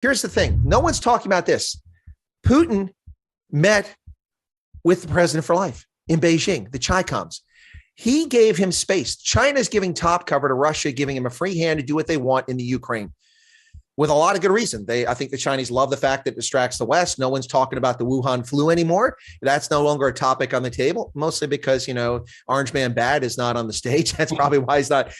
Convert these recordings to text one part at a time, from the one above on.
Here's the thing. No one's talking about this. Putin met with the president for life in Beijing, the Chicoms. He gave him space. China's giving top cover to Russia, giving him a free hand to do what they want in the Ukraine with a lot of good reason. I think the Chinese love the fact that it distracts the West. No one's talking about the Wuhan flu anymore. That's no longer a topic on the table, mostly because, Orange Man Bad is not on the stage. That's probably why he's not,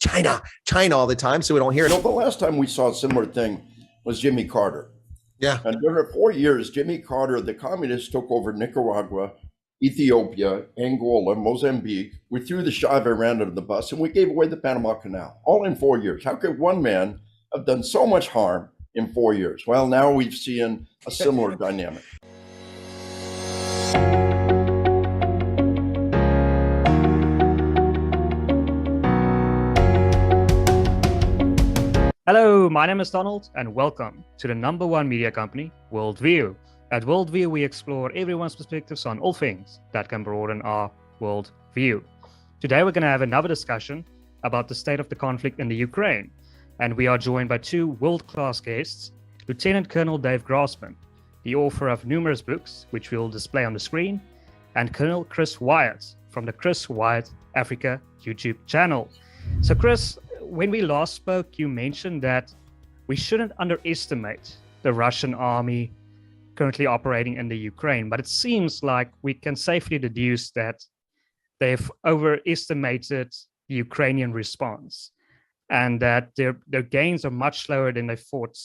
China all the time. So we don't hear it. The last time we saw a similar thing was Jimmy Carter. Yeah. And during 4 years, Jimmy Carter, the communists took over Nicaragua, Ethiopia, Angola, Mozambique. We threw the Shah of Iran under the bus and we gave away the Panama Canal, all in 4 years. How could one man have done so much harm in 4 years? Well, now we've seen a similar dynamic. Hello, my name is Donald, and welcome to the #1 media company, WorldView. At WorldView, we explore everyone's perspectives on all things that can broaden our worldview. Today, we're going to have another discussion about the state of the conflict in the Ukraine, and we are joined by two world-class guests, Lieutenant Colonel Dave Grossman, the author of numerous books, which we'll display on the screen, and Colonel Chris Wyatt from the Chris Wyatt Africa YouTube channel. So, Chris, when we last spoke, you mentioned that we shouldn't underestimate the Russian army currently operating in the Ukraine, but it seems like we can safely deduce that they've overestimated the Ukrainian response and that their gains are much slower than they thought.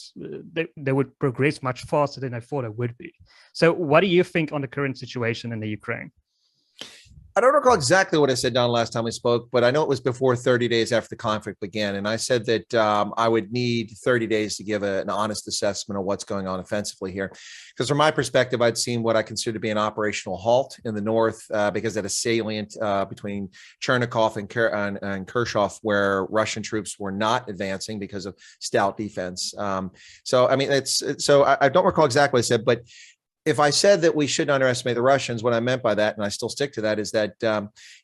They would progress much faster than they thought it would be. So what do you think on the current situation in the Ukraine? I don't recall exactly what I said, Don, last time we spoke, but I know it was before 30 days after the conflict began. And I said that I would need 30 days to give an honest assessment of what's going on offensively here. Because from my perspective, I'd seen what I consider to be an operational halt in the north because at a salient between Chernikov and Kirshov, where Russian troops were not advancing because of stout defense. So I don't recall exactly what I said, but if I said that we shouldn't underestimate the Russians, what I meant by that, and I still stick to that, is that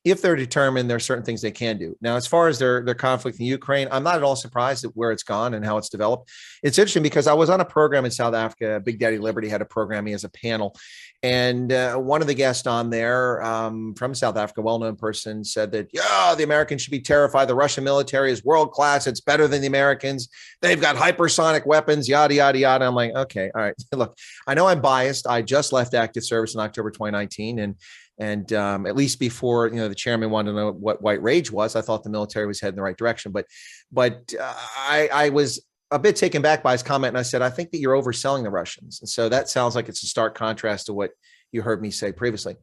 if they're determined, there are certain things they can do. Now, as far as their conflict in Ukraine, I'm not at all surprised at where it's gone and how it's developed. It's interesting because I was on a program in South Africa. Big Daddy Liberty had a program, he has a panel. And one of the guests on there from South Africa, well-known person, said that, the Americans should be terrified. The Russian military is world-class. It's better than the Americans. They've got hypersonic weapons, yada, yada, yada. I'm like, okay, all right. Look, I know I'm biased. I just left active service in October 2019. And at least before, the chairman wanted to know what white rage was, I thought the military was heading in the right direction. But I was a bit taken back by his comment. And I said, I think that you're overselling the Russians. And so that sounds like it's a stark contrast to what you heard me say previously.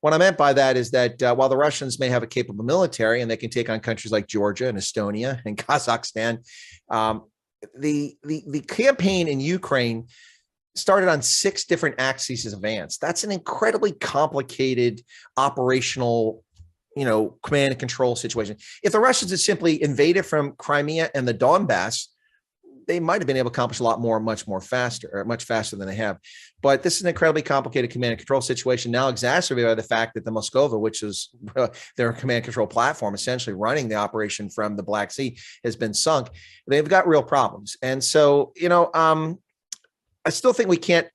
What I meant by that is that while the Russians may have a capable military and they can take on countries like Georgia and Estonia and Kazakhstan, the campaign in Ukraine started on 6 different axes of advance. That's an incredibly complicated operational, command and control situation. If the Russians had simply invaded from Crimea and the Donbass, they might have been able to accomplish a lot more, much faster than they have. But this is an incredibly complicated command and control situation, now exacerbated by the fact that the Moskova, which is their command and control platform, essentially running the operation from the Black Sea, has been sunk. They've got real problems. And so, I still think we can't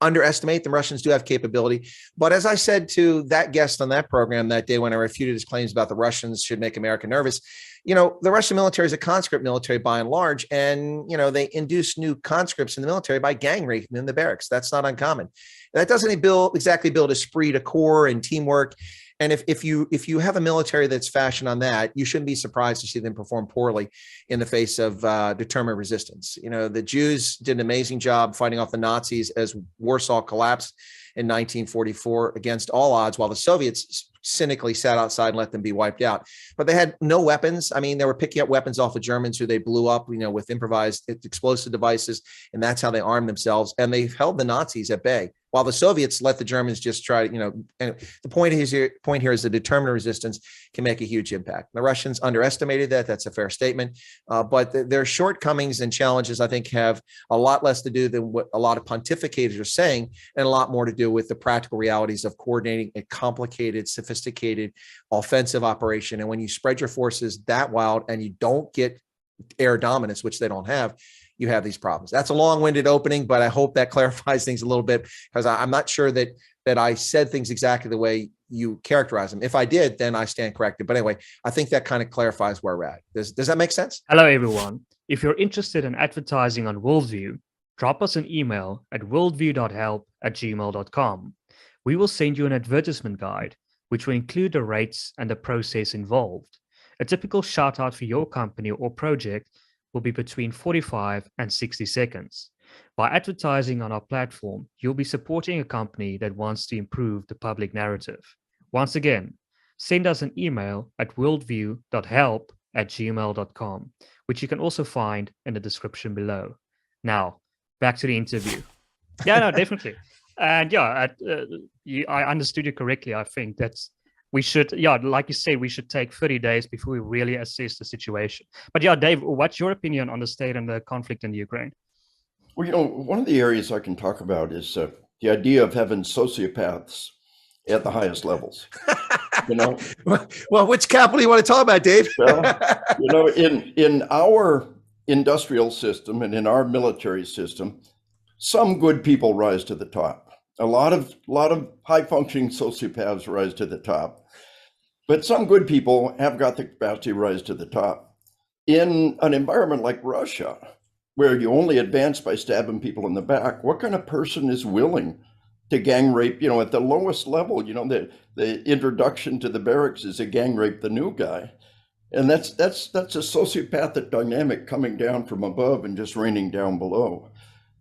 underestimate the Russians do have capability. But as I said to that guest on that program that day when I refuted his claims about the Russians should make America nervous, the Russian military is a conscript military by and large, and, they induce new conscripts in the military by gang raping in the barracks. That's not uncommon. That doesn't exactly build esprit de corps and teamwork. And if you have a military that's fashioned on that, you shouldn't be surprised to see them perform poorly in the face of determined resistance. The Jews did an amazing job fighting off the Nazis as Warsaw collapsed in 1944 against all odds, while the Soviets cynically sat outside and let them be wiped out. But they had no weapons. I mean, they were picking up weapons off of Germans who they blew up, with improvised explosive devices, and that's how they armed themselves. And they held the Nazis at bay, while the Soviets let the Germans just try to, and the point here is the determined resistance can make a huge impact. The Russians underestimated that. That's a fair statement. But their shortcomings and challenges, I think, have a lot less to do than what a lot of pontificators are saying, and a lot more to do with the practical realities of coordinating a complicated, sophisticated offensive operation. And when you spread your forces that wild and you don't get air dominance, which they don't have, you have these problems. That's a long-winded opening, but I hope that clarifies things a little bit, because I'm not sure that I said things exactly the way you characterize them. If I did, then I stand corrected. But anyway, I think that kind of clarifies where we're at. Does that make sense? Hello, everyone. If you're interested in advertising on WorldView, drop us an email at worldview.help@gmail.com. We will send you an advertisement guide, which will include the rates and the process involved. A typical shout out for your company or project will be between 45 and 60 seconds. By advertising on our platform, you'll be supporting a company that wants to improve the public narrative. Once again, send us an email at worldview.help@gmail.com, which you can also find in the description below. Now, back to the interview. Yeah, no, definitely. And yeah, I understood you correctly. I think that's, we should, yeah, like you said, we should take 30 days before we really assess the situation. But yeah, Dave, what's your opinion on the state and the conflict in the Ukraine? Well, one of the areas I can talk about is the idea of having sociopaths at the highest levels. Well, which capital do you want to talk about, Dave? Well, in our industrial system and in our military system, some good people rise to the top. A lot of high-functioning sociopaths rise to the top, but some good people have got the capacity to rise to the top. In an environment like Russia, where you only advance by stabbing people in the back, what kind of person is willing to gang rape? At the lowest level, the introduction to the barracks is a gang rape the new guy, and that's a sociopathic dynamic coming down from above and just raining down below.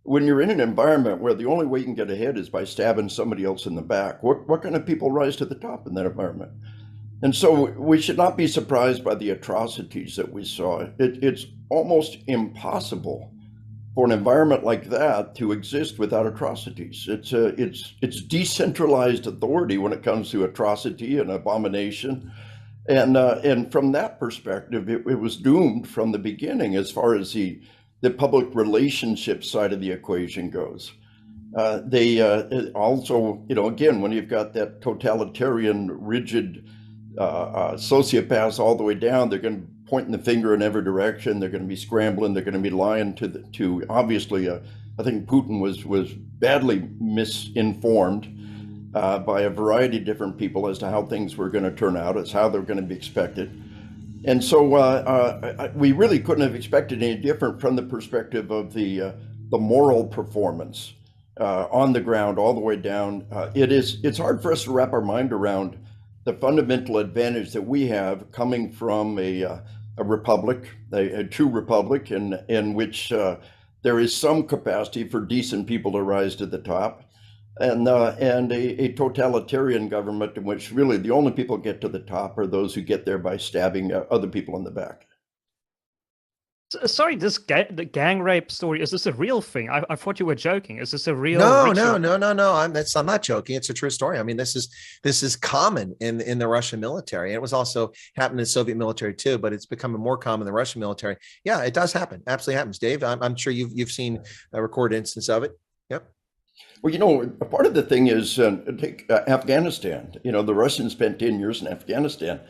When you're in an environment where the only way you can get ahead is by stabbing somebody else in the back, what kind of people rise to the top in that environment? And so we should not be surprised by the atrocities that we saw. It's almost impossible for an environment like that to exist without atrocities. It's decentralized authority when it comes to atrocity and abomination. And from that perspective, it was doomed from the beginning as far as the public relationship side of the equation goes. They also, again, when you've got that totalitarian, rigid sociopaths all the way down, they're going to be pointing the finger in every direction. They're going to be scrambling. They're going to be lying to obviously, I think Putin was badly misinformed by a variety of different people as to how things were going to turn out, as how they're going to be expected. And so we really couldn't have expected any different from the perspective of the moral performance on the ground all the way down. It's hard for us to wrap our mind around the fundamental advantage that we have coming from a republic, a true republic, in which there is some capacity for decent people to rise to the top, and a totalitarian government in which really the only people who get to the top are those who get there by stabbing other people in the back. Sorry, the gang rape story, is this a real thing? I thought you were joking. Is this a real? No. I'm not joking. It's a true story. I mean, this is common in the Russian military. It was also happened in the Soviet military too, but it's becoming more common in the Russian military. Yeah, it does happen. Absolutely happens. Dave, I'm sure you've seen a recorded instance of it. Yep. Well, a part of the thing is take Afghanistan. The Russians spent 10 years in Afghanistan.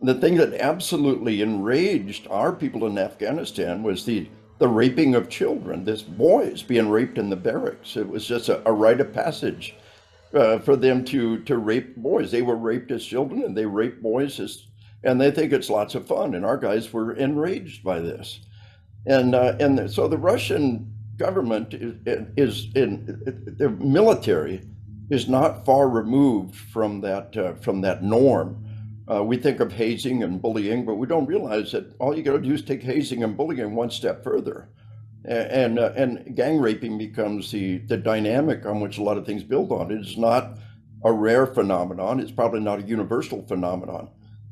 The thing that absolutely enraged our people in Afghanistan was the raping of children. This boys being raped in the barracks. It was just a rite of passage for them to rape boys. They were raped as children, and they raped boys and they think it's lots of fun. And our guys were enraged by this. And so the Russian government is in their military is not far removed from that norm. We think of hazing and bullying, but we don't realize that all you got to do is take hazing and bullying one step further, and gang raping becomes the dynamic on which a lot of things build on. It's not a rare phenomenon. It's probably not a universal phenomenon,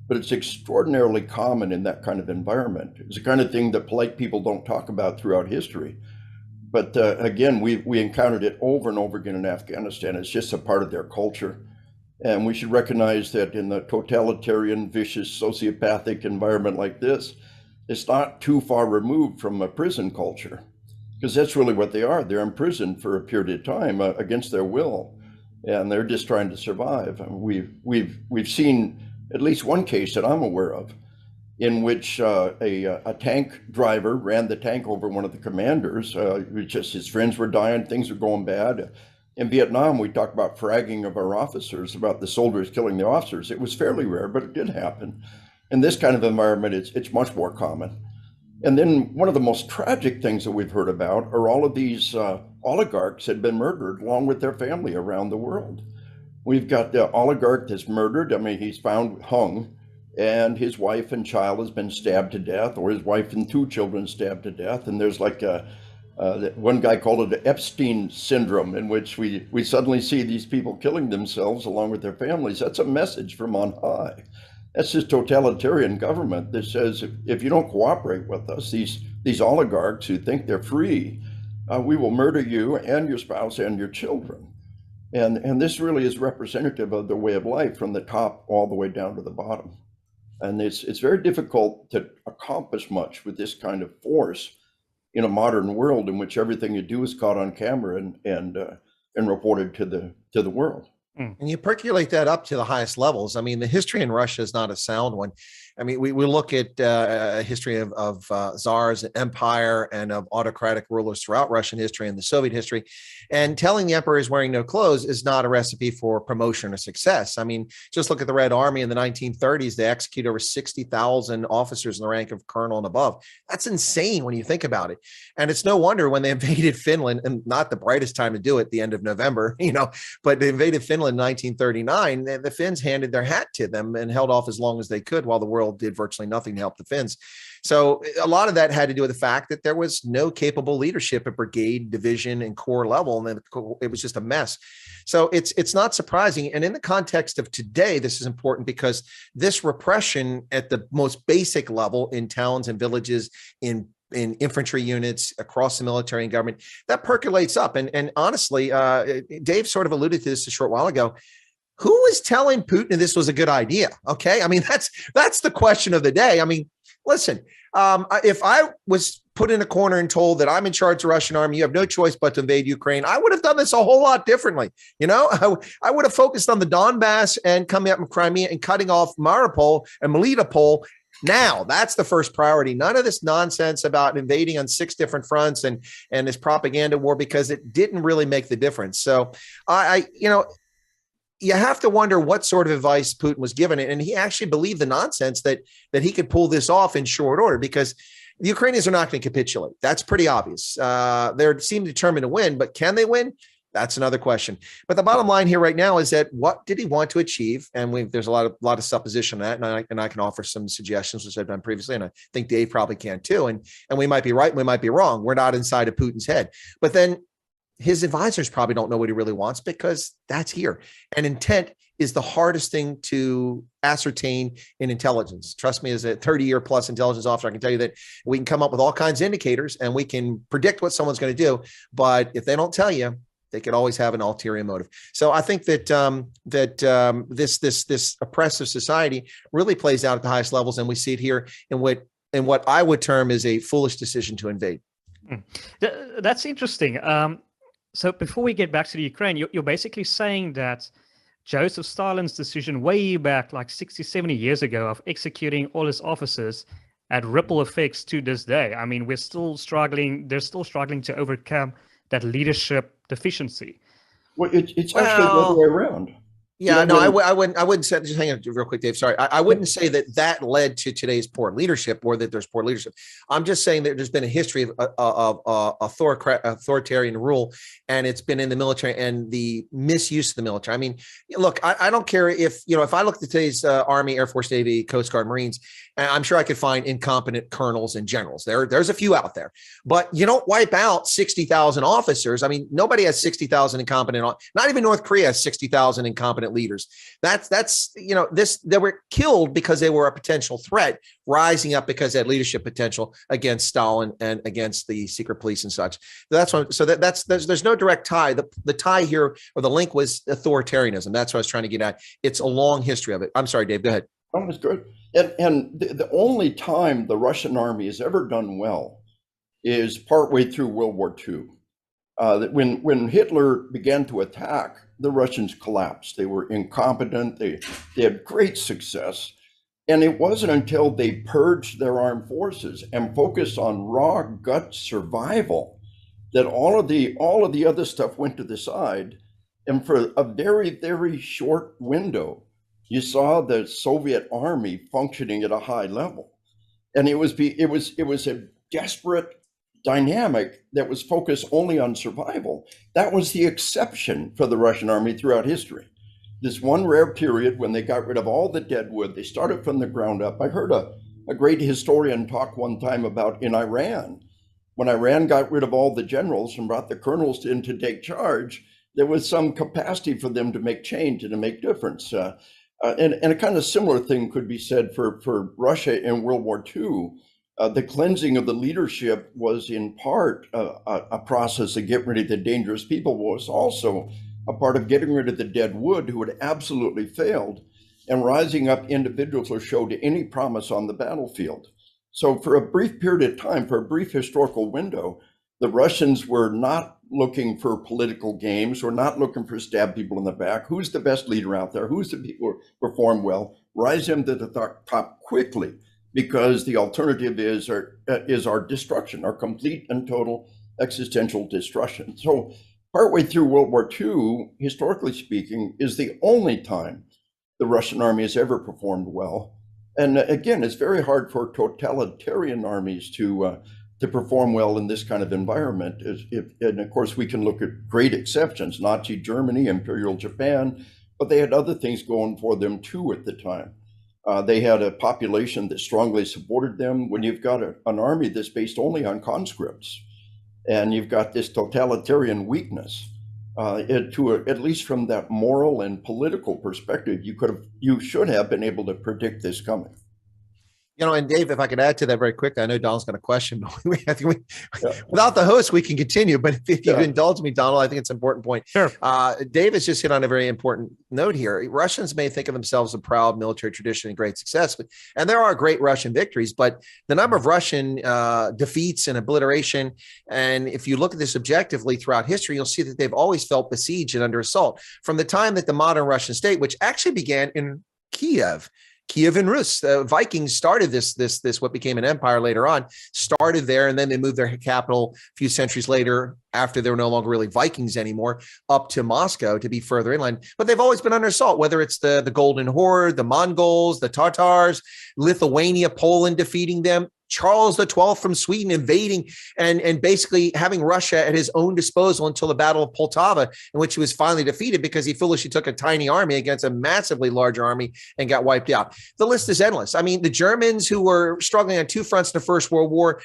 but it's extraordinarily common in that kind of environment. It's the kind of thing that polite people don't talk about throughout history. But again, we encountered it over and over again in Afghanistan. It's just a part of their culture. And we should recognize that in the totalitarian, vicious, sociopathic environment like this, it's not too far removed from a prison culture, because that's really what they are. They're imprisoned for a period of time against their will, and they're just trying to survive. We've seen at least one case that I'm aware of in which a tank driver ran the tank over one of the commanders. Just his friends were dying, things were going bad. In Vietnam, we talk about fragging of our officers, about the soldiers killing the officers. It was fairly rare, but it did happen. In this kind of environment, it's much more common. And then one of the most tragic things that we've heard about are all of these oligarchs had been murdered along with their family around the world. We've got the oligarch that's murdered. I mean, he's found hung, and his wife and child has been stabbed to death, or his wife and two children stabbed to death. And there's like one guy called it the Epstein syndrome, in which we suddenly see these people killing themselves along with their families. That's a message from on high. That's this totalitarian government that says, if you don't cooperate with us, these oligarchs who think they're free, we will murder you and your spouse and your children. And this really is representative of their way of life from the top all the way down to the bottom. And it's very difficult to accomplish much with this kind of force in a modern world in which everything you do is caught on camera and reported to the world. And you percolate that up to the highest levels. I mean, the history in Russia is not a sound one. I mean, we look at a history of czars and empire and of autocratic rulers throughout Russian history and the Soviet history. And telling the emperor is wearing no clothes is not a recipe for promotion or success. I mean, just look at the Red Army in the 1930s. They executed over 60,000 officers in the rank of colonel and above. That's insane when you think about it. And it's no wonder when they invaded Finland, and not the brightest time to do it, the end of November, but they invaded Finland in 1939. The Finns handed their hat to them and held off as long as they could while the world did virtually nothing to help the Finns. So a lot of that had to do with the fact that there was no capable leadership at brigade, division, and corps level, and then it was just a mess. So it's not surprising. And in the context of today, this is important because this repression at the most basic level in towns and villages, in infantry units across the military and government, that percolates up. And honestly, Dave sort of alluded to this a short while ago. Who was telling Putin this was a good idea? Okay. I mean, that's the question of the day. I mean, listen, if I was put in a corner and told that I'm in charge of the Russian army, you have no choice but to invade Ukraine, I would have done this a whole lot differently. I would have focused on the Donbass and coming up in Crimea and cutting off Mariupol and Melitopol. Now, that's the first priority. None of this nonsense about invading on 6 different fronts and this propaganda war, because it didn't really make the difference. So you have to wonder what sort of advice Putin was given. And he actually believed the nonsense that he could pull this off in short order, because the Ukrainians are not going to capitulate. That's pretty obvious. They seem determined to win, but can they win? That's another question. But the bottom line here right now is that what did he want to achieve? And there's a lot of supposition on that, and I can offer some suggestions, which I've done previously, and I think Dave probably can too. And we might be right, and we might be wrong. We're not inside of Putin's head. But then his advisors probably don't know what he really wants, because that's here. And intent is the hardest thing to ascertain in intelligence. Trust me, as a 30-year plus intelligence officer, I can tell you that we can come up with all kinds of indicators and we can predict what someone's going to do. But if they don't tell you, they could always have an ulterior motive. So I think that this oppressive society really plays out at the highest levels, and we see it here in what I would term is a foolish decision to invade. That's interesting. So before we get back to the Ukraine, you're basically saying that Joseph Stalin's decision way back, like 60, 70 years ago, of executing all his officers had ripple effects to this day. I mean, they're still struggling to overcome that leadership deficiency. Well, it's actually the other way around. Yeah, no, I wouldn't say, just hang on real quick, Dave. Sorry. I wouldn't say that led to today's poor leadership, or that there's poor leadership. I'm just saying that there's been a history of authoritarian rule, and it's been in the military and the misuse of the military. I mean, look, I don't care if I look at today's Army, Air Force, Navy, Coast Guard, Marines, I'm sure I could find incompetent colonels and generals. There's a few out there, but you don't wipe out 60,000 officers. I mean, nobody has 60,000 incompetent. Not even North Korea has 60,000 incompetent leaders. They were killed because they were a potential threat, rising up because they had leadership potential against Stalin and against the secret police and such. That's there's no direct tie. The tie here, or the link, was authoritarianism. That's what I was trying to get at. It's a long history of it. I'm sorry, Dave, go ahead. That was good. And the only time the Russian army has ever done well is partway through World War II. When Hitler began to attack, the Russians collapsed. They were incompetent. They had great success. And it wasn't until they purged their armed forces and focused on raw gut survival that all of the other stuff went to the side. And for a very, very short window, you saw the Soviet army functioning at a high level. And it was a desperate dynamic that was focused only on survival. That was the exception for the Russian army throughout history. This one rare period when they got rid of all the dead wood, they started from the ground up. I heard a great historian talk one time about in Iran. When Iran got rid of all the generals and brought the colonels in to take charge, there was some capacity for them to make change and to make difference. And a kind of similar thing could be said for Russia in World War II. The cleansing of the leadership was in part a process to get rid of the dangerous people, but was also a part of getting rid of the dead wood who had absolutely failed and rising up individuals who showed any promise on the battlefield. So for a brief period of time, for a brief historical window, the Russians were not looking for political games, were not looking for stab people in the back. Who's the best leader out there? Who's the people who perform well? Rise them to the top quickly, because the alternative is our destruction, our complete and total existential destruction. So partway through World War II, historically speaking, is the only time the Russian army has ever performed well. And again, it's very hard for totalitarian armies to perform well in this kind of environment. And of course, we can look at great exceptions, Nazi Germany, Imperial Japan, but they had other things going for them too at the time. They had a population that strongly supported them. When you've got an army that's based only on conscripts, and you've got this totalitarian weakness, at least from that moral and political perspective, you should have been able to predict this coming. You know, and Dave, if I could add to that very quickly, I know Donald's got a question, but without the host, we can continue. But if you indulge me, Donald, I think it's an important point. Sure. Dave has just hit on a very important note here. Russians may think of themselves a proud military tradition and great success, and there are great Russian victories, but the number of Russian defeats and obliteration, and if you look at this objectively throughout history, you'll see that they've always felt besieged and under assault. From the time that the modern Russian state, which actually began in Kiev and Rus. The Vikings started this what became an empire later on, started there, and then they moved their capital a few centuries later, after they were no longer really Vikings anymore, up to Moscow to be further inland. But they've always been under assault, whether it's the Golden Horde, the Mongols, the Tatars, Lithuania, Poland defeating them, Charles XII from Sweden invading and basically having Russia at his own disposal until the Battle of Poltava, in which he was finally defeated because he foolishly took a tiny army against a massively larger army and got wiped out. The list is endless. I mean, the Germans, who were struggling on two fronts in the First World War,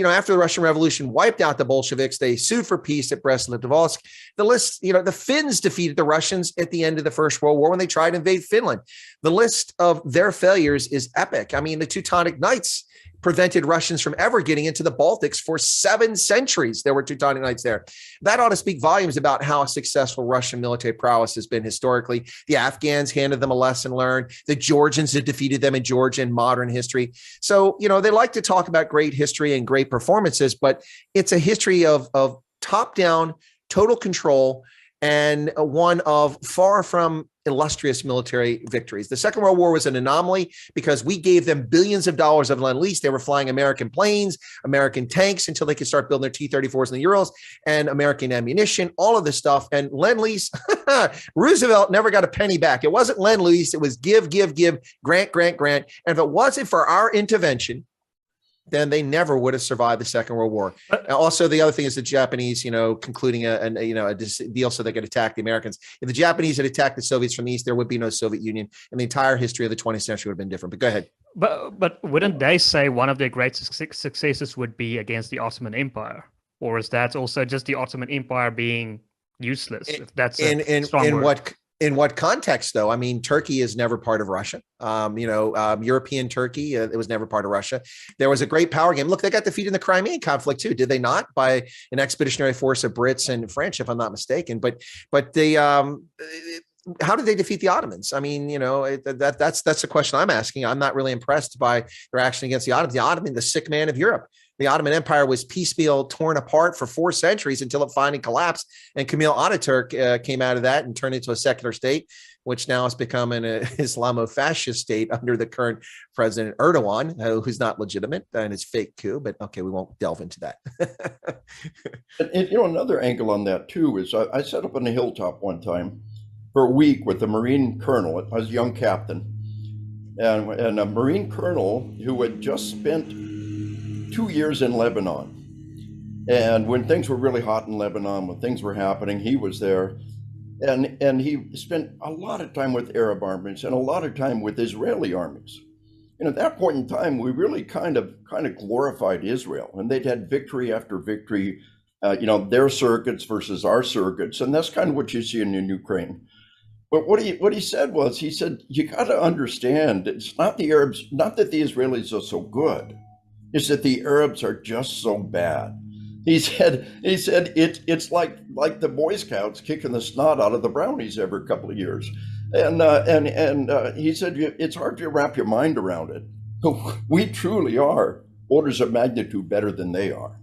after the Russian Revolution wiped out the Bolsheviks, they sued for peace at Brest-Litovsk. The list, the Finns defeated the Russians at the end of the First World War when they tried to invade Finland. The list of their failures is epic. I mean, the Teutonic Knights prevented Russians from ever getting into the Baltics for 7 centuries. There were Teutonic Knights there. That ought to speak volumes about how successful Russian military prowess has been historically. The Afghans handed them a lesson learned. The Georgians had defeated them in Georgia in modern history. So, they like to talk about great history and great performances, but it's a history of top-down, total control, and one of far from illustrious military victories. The Second World War was an anomaly because we gave them billions of dollars of Lend-Lease. They were flying American planes, American tanks until they could start building their T-34s and the Urals, and American ammunition, all of this stuff. And Lend-Lease, Roosevelt never got a penny back. It wasn't Lend-Lease. It was give, grant. And if it wasn't for our intervention, then they never would have survived the Second World War. Also, the other thing is the Japanese, concluding a deal so they could attack the Americans. If the Japanese had attacked the Soviets from the East, there would be no Soviet Union, and the entire history of the 20th century would have been different. But go ahead. But wouldn't they say one of their great successes would be against the Ottoman Empire? Or is that also just the Ottoman Empire being useless? If that's a strong word. In what context, though? I mean, Turkey is never part of Russia. European Turkey, it was never part of Russia. There was a great power game. Look, they got defeated in the Crimean conflict too, did they not? By an expeditionary force of Brits and French, if I'm not mistaken. But they, how did they defeat the Ottomans? I mean, that's the question I'm asking. I'm not really impressed by their action against the Ottomans. The Ottoman, the sick man of Europe. The Ottoman Empire was piecemeal torn apart for 4 centuries until it finally collapsed. And Kemal Ataturk came out of that and turned into a secular state, which now has become an Islamo-fascist state under the current President Erdogan, who's not legitimate and it's fake coup. But okay, we won't delve into that. And another angle on that too is I set up on a hilltop one time for a week with a Marine colonel. I was a young captain, and a Marine colonel who had just spent 2 years in Lebanon. And when things were really hot in Lebanon, when things were happening, he was there. And he spent a lot of time with Arab armies and a lot of time with Israeli armies. And at that point in time, we really kind of glorified Israel, and they'd had victory after victory, their circuits versus our circuits. And that's kind of what you see in Ukraine. But what he said was, he said, you got to understand, it's not the Arabs, not that the Israelis are so good. It's that the Arabs are just so bad. He said it's like the Boy Scouts kicking the snot out of the brownies every couple of years. And he said, it's hard to wrap your mind around it. We truly are orders of magnitude better than they are.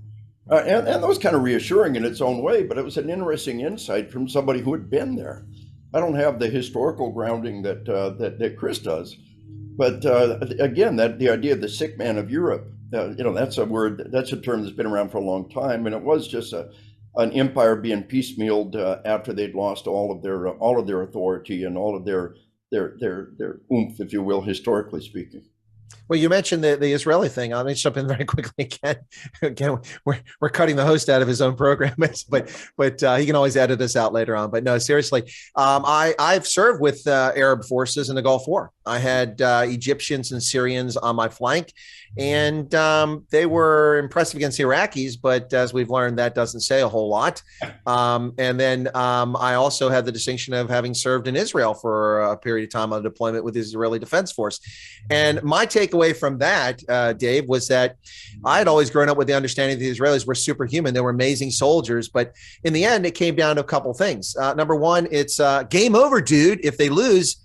And that was kind of reassuring in its own way, but it was an interesting insight from somebody who had been there. I don't have the historical grounding that Chris does, but again, that the idea of the sick man of Europe, that's a word, that's a term that's been around for a long time, and it was just an empire being piecemealed after they'd lost all of their authority and all of their oomph, if you will, historically speaking. Well, you mentioned the Israeli thing. I'll jump in very quickly again. We're cutting the host out of his own program, but he can always edit us out later on. But no, seriously, I've served with Arab forces in the Gulf War. I had Egyptians and Syrians on my flank, and they were impressive against the Iraqis. But as we've learned, that doesn't say a whole lot. And then I also had the distinction of having served in Israel for a period of time on deployment with the Israeli Defense Force. And my takeaway from that, Dave, was that I had always grown up with the understanding that the Israelis were superhuman. They were amazing soldiers. But in the end, it came down to a couple things. Number one, it's game over, dude. If they lose,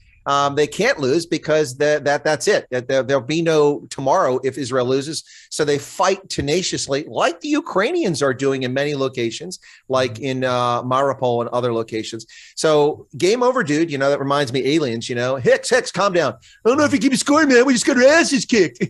they can't lose because that's it. There'll be no tomorrow if Israel loses. So they fight tenaciously, like the Ukrainians are doing in many locations, like in Mariupol and other locations. So game over, dude. That reminds me, aliens. Hicks, calm down. I don't know if you keep scoring, man. We just got our asses kicked.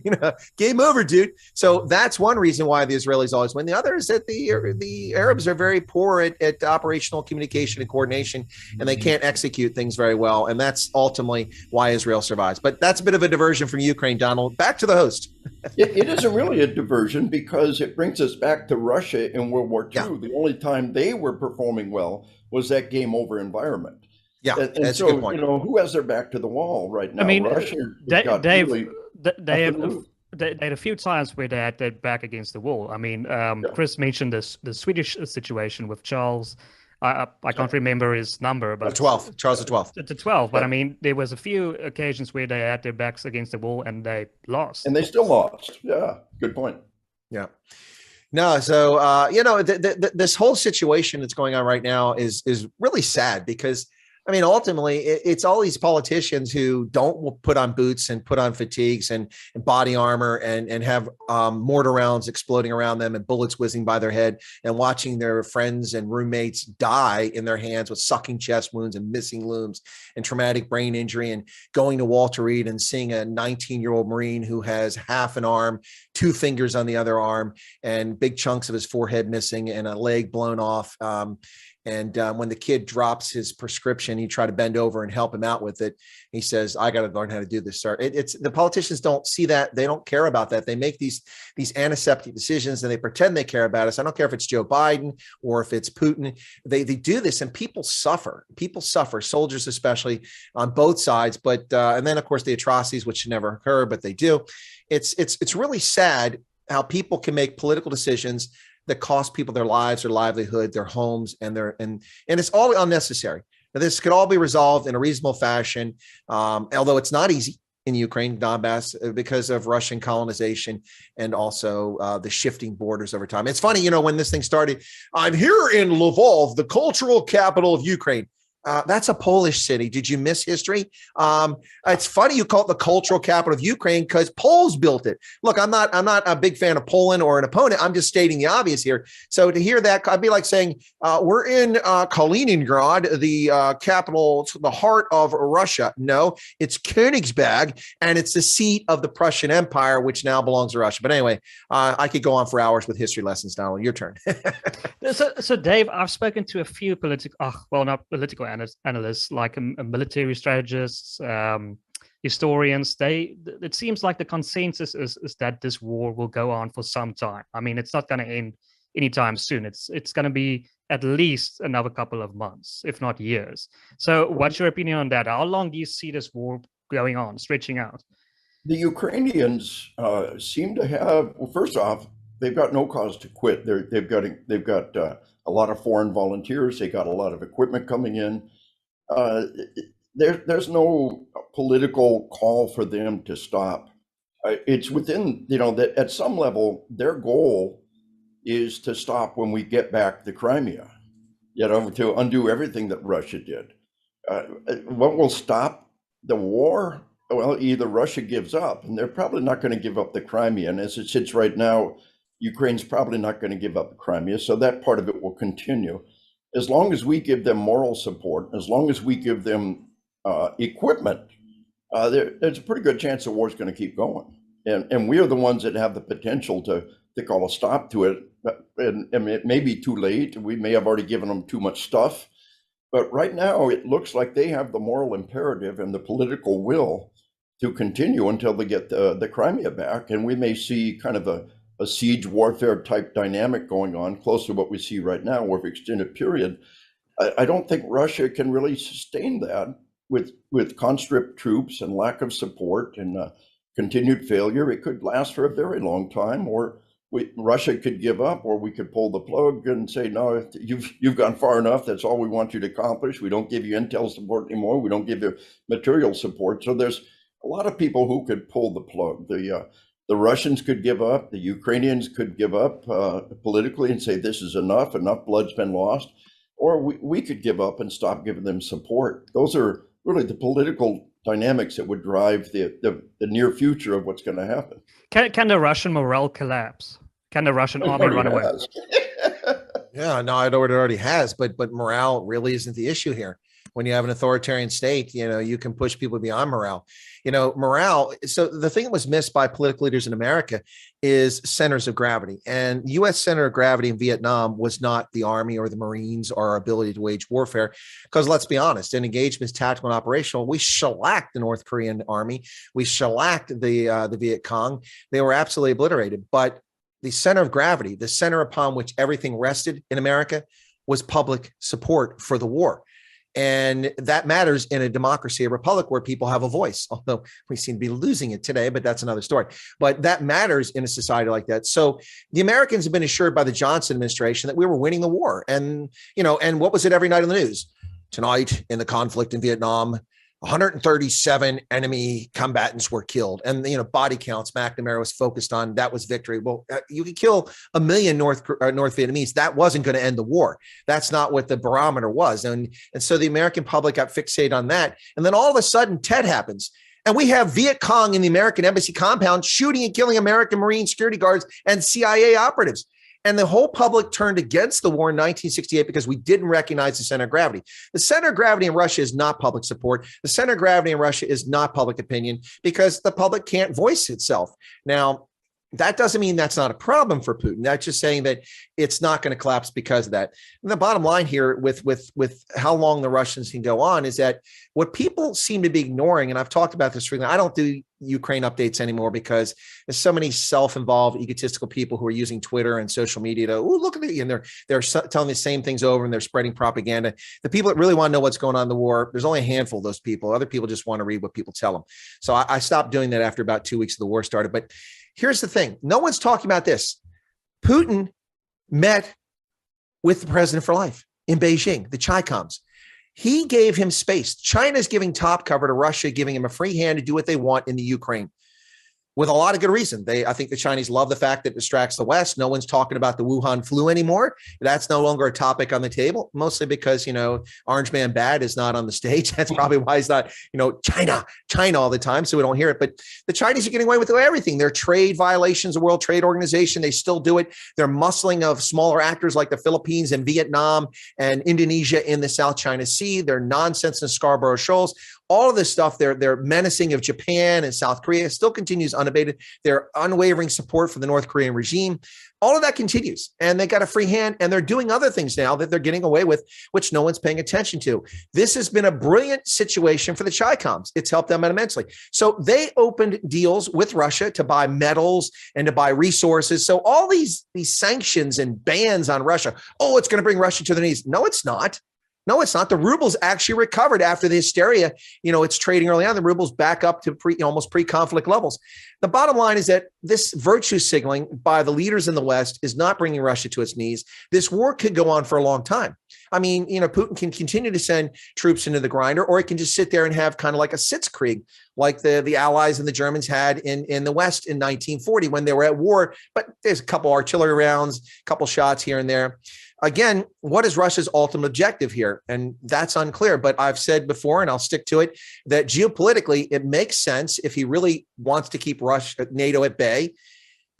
Game over, dude. So that's one reason why the Israelis always win. The other is that the Arabs are very poor at operational communication and coordination, and they can't execute things very well. And that's ultimately why Israel survives. But that's a bit of a diversion from Ukraine, Donald. Back to the host. It isn't really a diversion because it brings us back to Russia in World War II. Yeah. The only time they were performing well was that game over environment. Yeah, and that's so, a good point. Who has their back to the wall right now? I mean, Russia Dave, they had a few times where they had their back against the wall. I mean, Chris mentioned the Swedish situation with Charles. I can't remember his number, but 12. Charles the 12th. To 12, but I mean, there was a few occasions where they had their backs against the wall and they lost. And they still lost. Yeah, good point. Yeah. No, so this whole situation that's going on right now is really sad because, I mean, ultimately, it's all these politicians who don't put on boots and put on fatigues and body armor and have mortar rounds exploding around them and bullets whizzing by their head and watching their friends and roommates die in their hands with sucking chest wounds and missing limbs and traumatic brain injury, and going to Walter Reed and seeing a 19-year-old Marine who has half an arm, 2 fingers on the other arm, and big chunks of his forehead missing and a leg blown off. And when the kid drops his prescription, you try to bend over and help him out with it. He says, I got to learn how to do this, sir. It's the politicians don't see that. They don't care about that. They make these antiseptic decisions and they pretend they care about us. I don't care if it's Joe Biden or if it's Putin. They do this and people suffer. People suffer, soldiers especially, on both sides. But and then, of course, the atrocities, which should never occur, but they do. It's really sad how people can make political decisions that cost people their lives, their livelihood, their homes, and it's all unnecessary. Now, this could all be resolved in a reasonable fashion, although it's not easy in Ukraine, Donbass, because of Russian colonization and also the shifting borders over time. It's funny, when this thing started, I'm here in Lvov, the cultural capital of Ukraine. That's a Polish city. Did you miss history? It's funny you call it the cultural capital of Ukraine because Poles built it. Look, I'm not a big fan of Poland or an opponent. I'm just stating the obvious here. So to hear that, I'd be like saying we're in Kaliningrad, the capital, the heart of Russia. No, it's Königsberg, and it's the seat of the Prussian Empire, which now belongs to Russia. But anyway, I could go on for hours with history lessons. Now, your turn. So, Dave, I've spoken to a few not political analysts, like military strategists, historians. It seems like the consensus is that this war will go on for some time. I mean, it's not going to end anytime soon. It's going to be at least another couple of months, if not years. So, what's your opinion on that? How long do you see this war going on, stretching out? The Ukrainians seem to have. Well, first off, they've got no cause to quit. They've got a lot of foreign volunteers. They got a lot of equipment coming in. There's no political call for them to stop. It's within, that at some level, their goal is to stop when we get back the Crimea, to undo everything that Russia did. What will stop the war? Well, either Russia gives up, and they're probably not going to give up the Crimea. And as it sits right now, Ukraine's probably not going to give up the Crimea, so that part of it will continue. As long as we give them moral support, as long as we give them equipment, there's a pretty good chance the war's going to keep going. And we are the ones that have the potential to call a stop to it. And it may be too late. We may have already given them too much stuff. But right now, it looks like they have the moral imperative and the political will to continue until they get the Crimea back. And we may see kind of a siege warfare type dynamic going on, close to what we see right now over an extended period. I don't think Russia can really sustain that with conscript troops and lack of support and continued failure. It could last for a very long time, or Russia could give up, or we could pull the plug and say, no, you've gone far enough. That's all we want you to accomplish. We don't give you intel support anymore. We don't give you material support. So there's a lot of people who could pull the plug. The Russians could give up. The Ukrainians could give up politically and say, this is enough blood's been lost. Or we could give up and stop giving them support. Those are really the political dynamics that would drive the near future of what's going to happen. Can the Russian morale collapse? Can the Russian army run away? Yeah, no, I know it already has, but morale really isn't the issue here. When you have an authoritarian state, you can push people beyond morale. Morale. So the thing that was missed by political leaders in America is centers of gravity. And U.S. center of gravity in Vietnam was not the Army or the Marines or our ability to wage warfare. Because let's be honest, in engagements, tactical and operational, we shellacked the North Korean army. We shellacked the Viet Cong. They were absolutely obliterated. But the center of gravity, the center upon which everything rested in America, was public support for the war. And that matters in a democracy, a republic where people have a voice, although we seem to be losing it today, but that's another story. But that matters in a society like that. So the Americans have been assured by the Johnson administration that we were winning the war. And, and what was it every night on the news? Tonight in the conflict in Vietnam, 137 enemy combatants were killed. And, body counts McNamara was focused on, that was victory. Well, you could kill 1 million North Vietnamese. That wasn't going to end the war. That's not what the barometer was. And so the American public got fixated on that. And then all of a sudden, Tet happens. And we have Viet Cong in the American embassy compound shooting and killing American Marine security guards and CIA operatives. And the whole public turned against the war in 1968 because we didn't recognize the center of gravity. The center of gravity in Russia is not public support. The center of gravity in Russia is not public opinion because the public can't voice itself. Now, that doesn't mean that's not a problem for Putin. That's just saying that it's not going to collapse because of that. And the bottom line here with how long the Russians can go on is that what people seem to be ignoring, and I've talked about this frequently, I don't do Ukraine updates anymore because there's so many self-involved, egotistical people who are using Twitter and social media to, look at me, and they're telling the same things over and they're spreading propaganda. The people that really want to know what's going on in the war, there's only a handful of those people. Other people just want to read what people tell them. So I stopped doing that after about 2 weeks of the war started. But here's the thing. No one's talking about this. Putin met with the president for life in Beijing, the Chi-Coms. He gave him space. China's giving top cover to Russia, giving him a free hand to do what they want in the Ukraine. with a lot of good reason. I think the Chinese love the fact that it distracts the West. No one's talking about the Wuhan flu anymore. That's no longer a topic on the table, mostly because, Orange Man Bad is not on the stage. That's probably why he's not, China all the time. So we don't hear it. But the Chinese are getting away with everything. Their trade violations of World Trade Organization, they still do it. Their muscling of smaller actors like the Philippines and Vietnam and Indonesia in the South China Sea. Their nonsense in Scarborough Shoals. All of this stuff, their menacing of Japan and South Korea still continues unabated. Their unwavering support for the North Korean regime, all of that continues. And they got a free hand, and they're doing other things now that they're getting away with, which no one's paying attention to. This has been a brilliant situation for the Chi-Coms. It's helped them immensely. So they opened deals with Russia to buy metals and to buy resources. So all these sanctions and bans on Russia, it's going to bring Russia to their knees. No, it's not. No, it's not. The ruble's actually recovered after the hysteria. It's trading early on. The ruble's back up to almost pre-conflict levels. The bottom line is that this virtue signaling by the leaders in the West is not bringing Russia to its knees. This war could go on for a long time. I mean, Putin can continue to send troops into the grinder, or he can just sit there and have kind of like a Sitzkrieg, like the Allies and the Germans had in the West in 1940 when they were at war. But there's a couple artillery rounds, a couple shots here and there. Again, what is Russia's ultimate objective here? And that's unclear. But I've said before, and I'll stick to it, that geopolitically, it makes sense if he really wants to keep NATO at bay,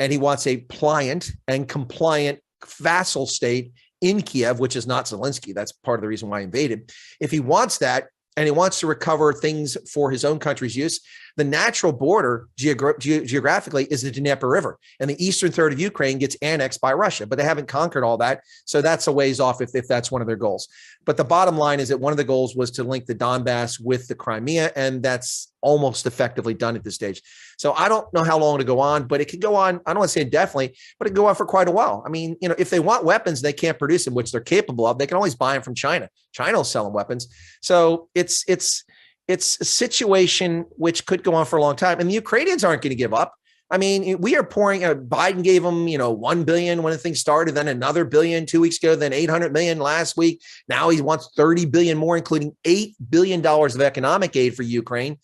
and he wants a pliant and compliant vassal state in Kiev, which is not Zelensky. That's part of the reason why he invaded. If he wants that, and he wants to recover things for his own country's use, the natural border geographically is the Dnieper River, and the eastern third of Ukraine gets annexed by Russia, but they haven't conquered all that. So that's a ways off if that's one of their goals. But the bottom line is that one of the goals was to link the Donbass with the Crimea, and that's almost effectively done at this stage. So I don't know how long to go on, but it could go on. I don't want to say indefinitely, but it could go on for quite a while. I mean, if they want weapons, they can't produce them, which they're capable of. They can always buy them from China. China will sell them weapons. So it's a situation which could go on for a long time. And the Ukrainians aren't going to give up. I mean, we are pouring, Biden gave them, $1 billion when the thing started, then another billion 2 weeks ago, then $800 million last week. Now he wants $30 billion more, including $8 billion of economic aid for Ukraine.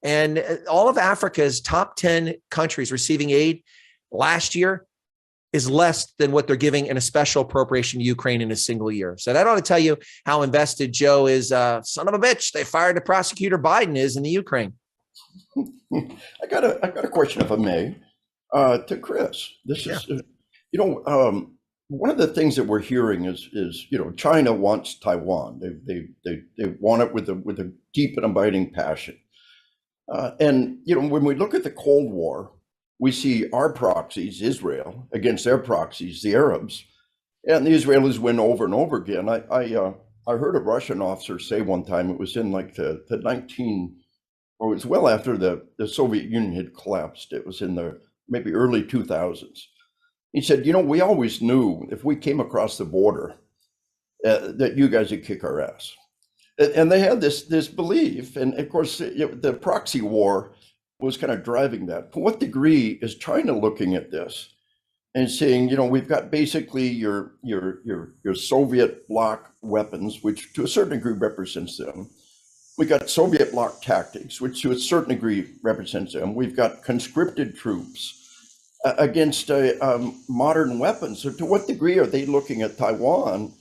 And all of Africa's top 10 countries receiving aid last year is less than what they're giving in a special appropriation to Ukraine in a single year. So that ought to tell you how invested Joe is. Son of a bitch, they fired the prosecutor Biden is in the Ukraine. I got a question, if I may, to Chris. This is, one of the things that we're hearing is China wants Taiwan. They want it with a deep and abiding passion. And when we look at the Cold War, we see our proxies, Israel, against their proxies, the Arabs, and the Israelis win over and over again. I heard a Russian officer say one time, it was in like it was well after the Soviet Union had collapsed. It was in the maybe early 2000s. He said, we always knew if we came across the border that you guys would kick our ass. And they had this belief. And of course, the proxy war was kind of driving that. To what degree is China looking at this and saying, we've got basically your Soviet bloc weapons, which to a certain degree represents them. We got Soviet bloc tactics, which to a certain degree represents them. We've got conscripted troops against modern weapons. So to what degree are they looking at Taiwan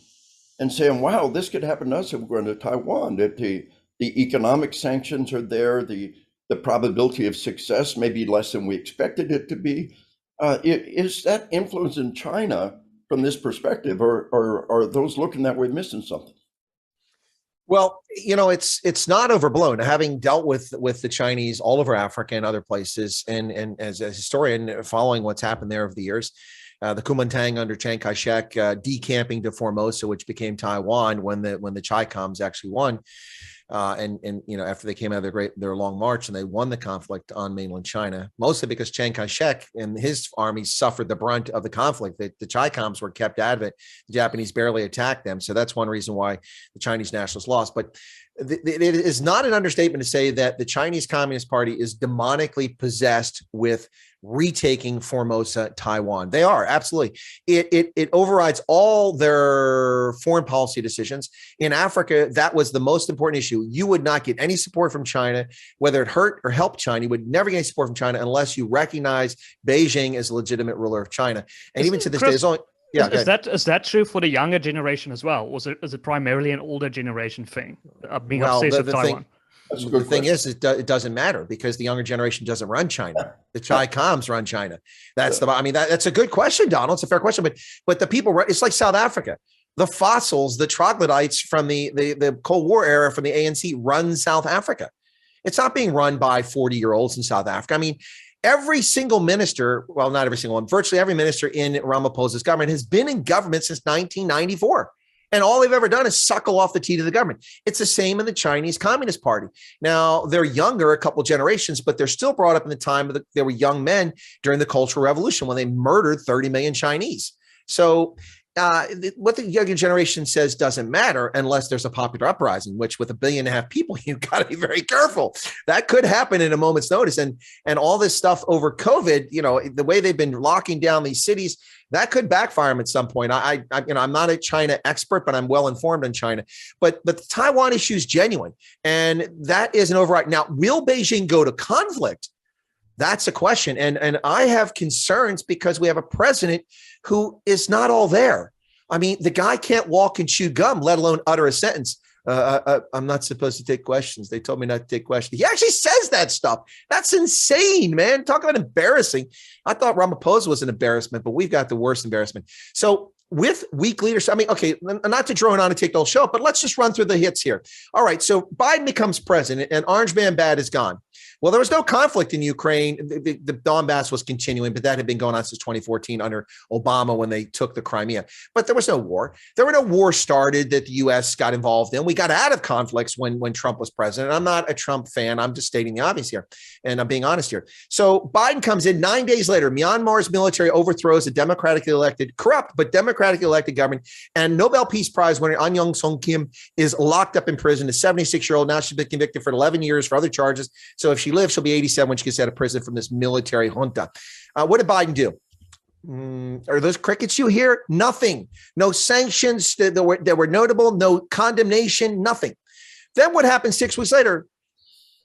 and saying, wow, this could happen to us if we're going to Taiwan, that the economic sanctions are there, the probability of success may be less than we expected it to be. Is that influence in China from this perspective, or are those looking that way missing something? Well, it's not overblown. Having dealt with the Chinese all over Africa and other places, and as a historian following what's happened there over the years, the Kuomintang under Chiang Kai-shek decamping to Formosa, which became Taiwan when the Chi-Coms actually won. After they came out of their long march and they won the conflict on mainland China, mostly because Chiang Kai-shek and his army suffered the brunt of the conflict. The Chi-Coms were kept out of it. The Japanese barely attacked them. So that's one reason why the Chinese nationalists lost. But it is not an understatement to say that the Chinese Communist Party is demonically possessed with retaking Formosa, Taiwan. They are, absolutely. It overrides all their foreign policy decisions. In Africa, that was the most important issue. You would not get any support from China, whether it hurt or helped China. You would never get any support from China unless you recognize Beijing as a legitimate ruler of China. And even to this day, it's only... Yeah, is that true for the younger generation as well? Or is it primarily an older generation thing? Being obsessed with Taiwan. The thing is, it doesn't matter because the younger generation doesn't run China. The Chi-Coms run China. That's that's a good question, Donald. It's a fair question, but the people, it's like South Africa. The fossils, the troglodytes from the Cold War era from the ANC run South Africa. It's not being run by 40-year-olds in South Africa. I mean, every single minister, well, not every single one, virtually every minister in Ramaphosa's government has been in government since 1994. And all they've ever done is suckle off the teat of the government. It's the same in the Chinese Communist Party. Now, they're younger, a couple generations, but they're still brought up in the time of they were young men during the Cultural Revolution when they murdered 30 million Chinese. So what the younger generation says doesn't matter unless there's a popular uprising, which with 1.5 billion people, you've got to be very careful. That could happen in a moment's notice. And all this stuff over COVID, the way they've been locking down these cities, that could backfire them at some point. I'm not a China expert, but I'm well informed on China. But the Taiwan issue is genuine, and that is an override. Now, will Beijing go to conflict? That's a question. And I have concerns because we have a president who is not all there. I mean, the guy can't walk and chew gum, let alone utter a sentence. I'm not supposed to take questions. They told me not to take questions. He actually says that stuff. That's insane, man. Talk about embarrassing. I thought Ramaphosa was an embarrassment, but we've got the worst embarrassment. So with weak leadership, I mean, okay, not to drone on and take the whole show, but let's just run through the hits here. All right, so Biden becomes president and Orange Man Bad is gone. Well, there was no conflict in Ukraine. The Donbass was continuing, but that had been going on since 2014 under Obama when they took the Crimea. But there was no war. There were no wars started that the U.S. got involved in. We got out of conflicts when Trump was president. I'm not a Trump fan. I'm just stating the obvious here, and I'm being honest here. So Biden comes in 9 days later. Myanmar's military overthrows a democratically elected, corrupt, but democratically elected government. And Nobel Peace Prize winner An Aung San Suu Kyi is locked up in prison. A 76-year-old. Now she's been convicted for 11 years for other charges. So if she lives, she'll be 87 when she gets out of prison from this military junta. What did Biden do? Are those crickets you hear? Nothing. No sanctions that were notable. No condemnation. Nothing. Then what happened 6 weeks later?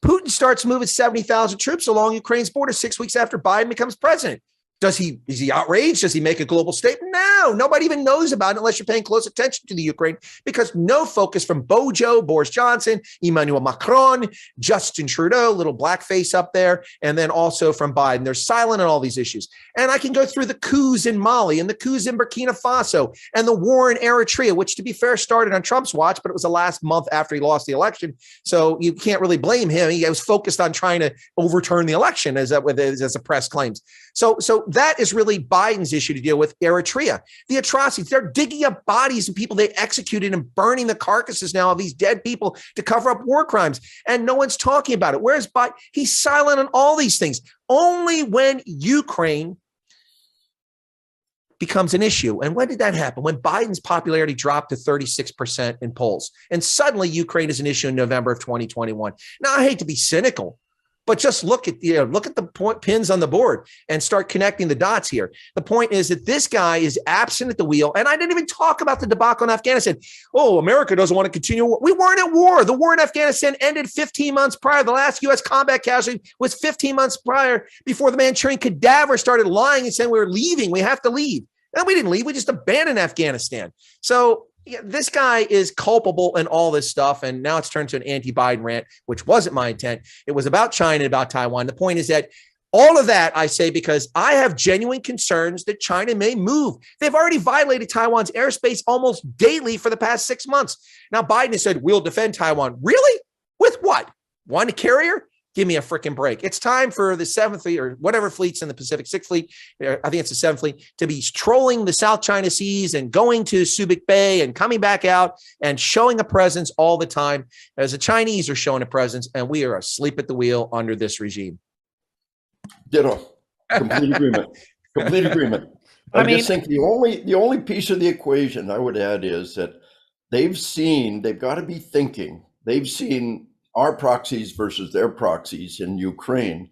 Putin starts moving 70,000 troops along Ukraine's border 6 weeks after Biden becomes president. Is he outraged? Does he make a global statement? No, nobody even knows about it unless you're paying close attention to the Ukraine, because no focus from Bojo, Boris Johnson, Emmanuel Macron, Justin Trudeau, little blackface up there, and then also from Biden. They're silent on all these issues. And I can go through the coups in Mali and the coups in Burkina Faso and the war in Eritrea, which, to be fair, started on Trump's watch, but it was the last month after he lost the election. So you can't really blame him. He was focused on trying to overturn the election, as the press claims. So that is really Biden's issue to deal with. Eritrea, the atrocities. They're digging up bodies of people they executed and burning the carcasses now of these dead people to cover up war crimes. And no one's talking about it. Whereas Biden, he's silent on all these things. Only when Ukraine becomes an issue. And when did that happen? When Biden's popularity dropped to 36% in polls. And suddenly Ukraine is an issue in November of 2021. Now, I hate to be cynical, but just look at the pins on the board and start connecting the dots here. The point is that this guy is absent at the wheel. And I didn't even talk about the debacle in Afghanistan. Oh, America doesn't want to continue. We weren't at war. The war in Afghanistan ended 15 months prior. The last U.S. combat casualty was 15 months prior, before the Manchurian cadaver started lying and saying we were leaving. We have to leave. And we didn't leave. We just abandoned Afghanistan. So this guy is culpable in all this stuff, and now it's turned to an anti-Biden rant, which wasn't my intent. It was about China, about Taiwan. The point is that all of that I say because I have genuine concerns that China may move. They've already violated Taiwan's airspace almost daily for the past 6 months. Now Biden has said, we'll defend Taiwan. Really? With what? One carrier? Give me a freaking break. It's time for the 7th Fleet, or whatever fleet's in the Pacific, 6th Fleet, I think it's the 7th Fleet, to be trolling the South China Seas and going to Subic Bay and coming back out and showing a presence all the time, as the Chinese are showing a presence, and we are asleep at the wheel under this regime. Ditto. Complete agreement. Complete agreement. I just think the only piece of the equation I would add is that they've got to be thinking, they've seen our proxies versus their proxies in Ukraine.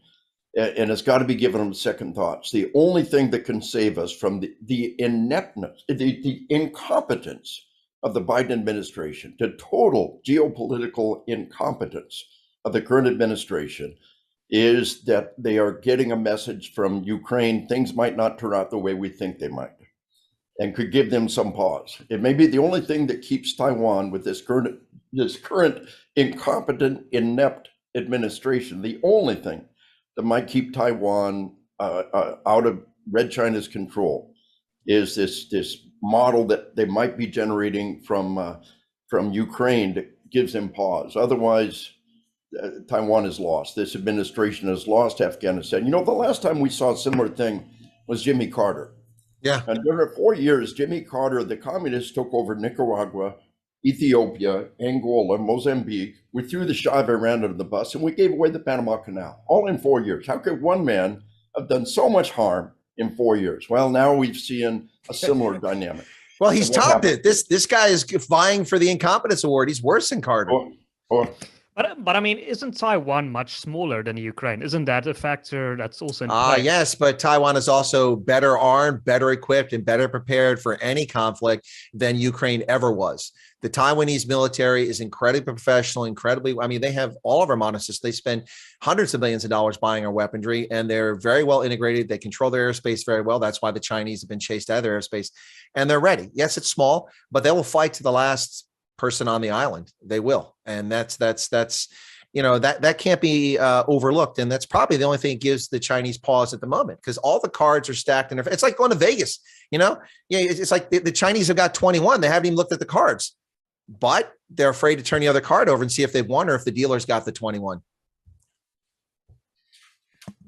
and it's got to be given them second thoughts. The only thing that can save us from the ineptness, the incompetence of the Biden administration, the total geopolitical incompetence of the current administration, is that they are getting a message from Ukraine. Things might not turn out the way we think they might, and could give them some pause. It may be the only thing that keeps Taiwan, with this current incompetent, inept administration, the only thing that might keep Taiwan out of Red China's control is this model that they might be generating from Ukraine that gives them pause. Otherwise, Taiwan is lost. This administration has lost Afghanistan. You know, the last time we saw a similar thing was Jimmy Carter. Yeah. And during 4 years, Jimmy Carter, the communists took over Nicaragua, Ethiopia, Angola, Mozambique. We threw the Shah of Iran under the bus, and we gave away the Panama Canal, all in 4 years. How could one man have done so much harm in 4 years? Well, now we've seen a similar dynamic. Well, he's topped it. This guy is vying for the incompetence award. He's worse than Carter. But I mean, isn't Taiwan much smaller than Ukraine? Isn't that a factor that's also in play? Yes, but Taiwan is also better armed, better equipped, and better prepared for any conflict than Ukraine ever was. The Taiwanese military is incredibly professional, they have all of our monosystems. They spend hundreds of millions of dollars buying our weaponry, and they're very well integrated. They control their airspace very well. That's why the Chinese have been chased out of their airspace, and they're ready. Yes, it's small, but they will fight to the last person on the island. They will. And that's that can't be overlooked. And that's probably the only thing that gives the Chinese pause at the moment, because all the cards are stacked. It's like going to Vegas, it's like the Chinese have got 21. They haven't even looked at the cards, but they're afraid to turn the other card over and see if they've won or if the dealer's got the 21.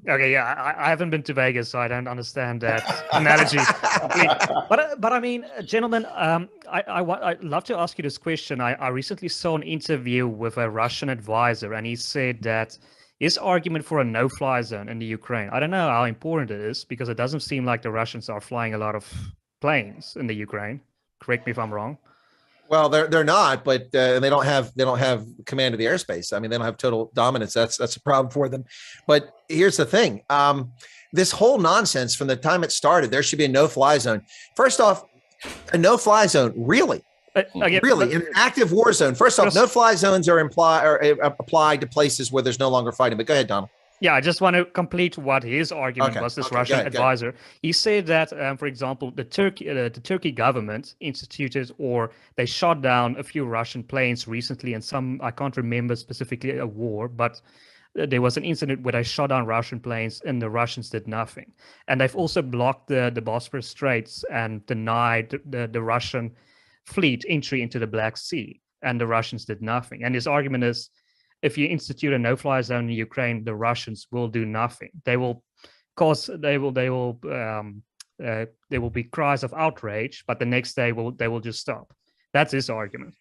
Okay, yeah, I haven't been to Vegas, so I don't understand that analogy. But I mean, gentlemen, I'd love to ask you this question. I recently saw an interview with a Russian advisor, and he said that his argument for a no-fly zone in the Ukraine, I don't know how important it is, because it doesn't seem like the Russians are flying a lot of planes in the Ukraine. Correct me if I'm wrong. Well, they're not, but they don't have command of the airspace. I mean, they don't have total dominance. That's a problem for them. But here's the thing: this whole nonsense from the time it started, there should be a no-fly zone. First off, a no-fly zone, really, really, an active war zone. First off, no-fly zones are applied to places where there's no longer fighting. But go ahead, Donald. Yeah, I just want to complete what his argument was, this Russian advisor. He said that, for example, the Turkey government instituted, or they shot down a few Russian planes recently, and some, I can't remember specifically a war, but there was an incident where they shot down Russian planes and the Russians did nothing. And they've also blocked the Bosphorus Straits and denied the Russian fleet entry into the Black Sea, and the Russians did nothing. And his argument is, if you institute a no-fly zone in Ukraine, the Russians will do nothing. There will be cries of outrage, but the next day they will just stop. That's his argument.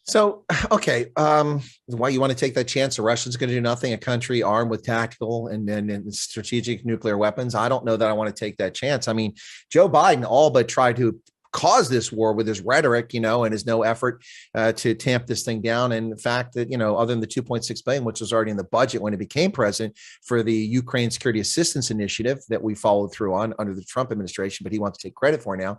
So, okay, why you want to take that chance? The Russians are going to do nothing. A country armed with tactical and strategic nuclear weapons. I don't know that I want to take that chance. I mean, Joe Biden all but tried to cause this war with his rhetoric, and his no effort to tamp this thing down. And the fact that, other than the $2.6 billion, which was already in the budget when he became president, for the Ukraine Security Assistance Initiative that we followed through on under the Trump administration, but he wants to take credit for now.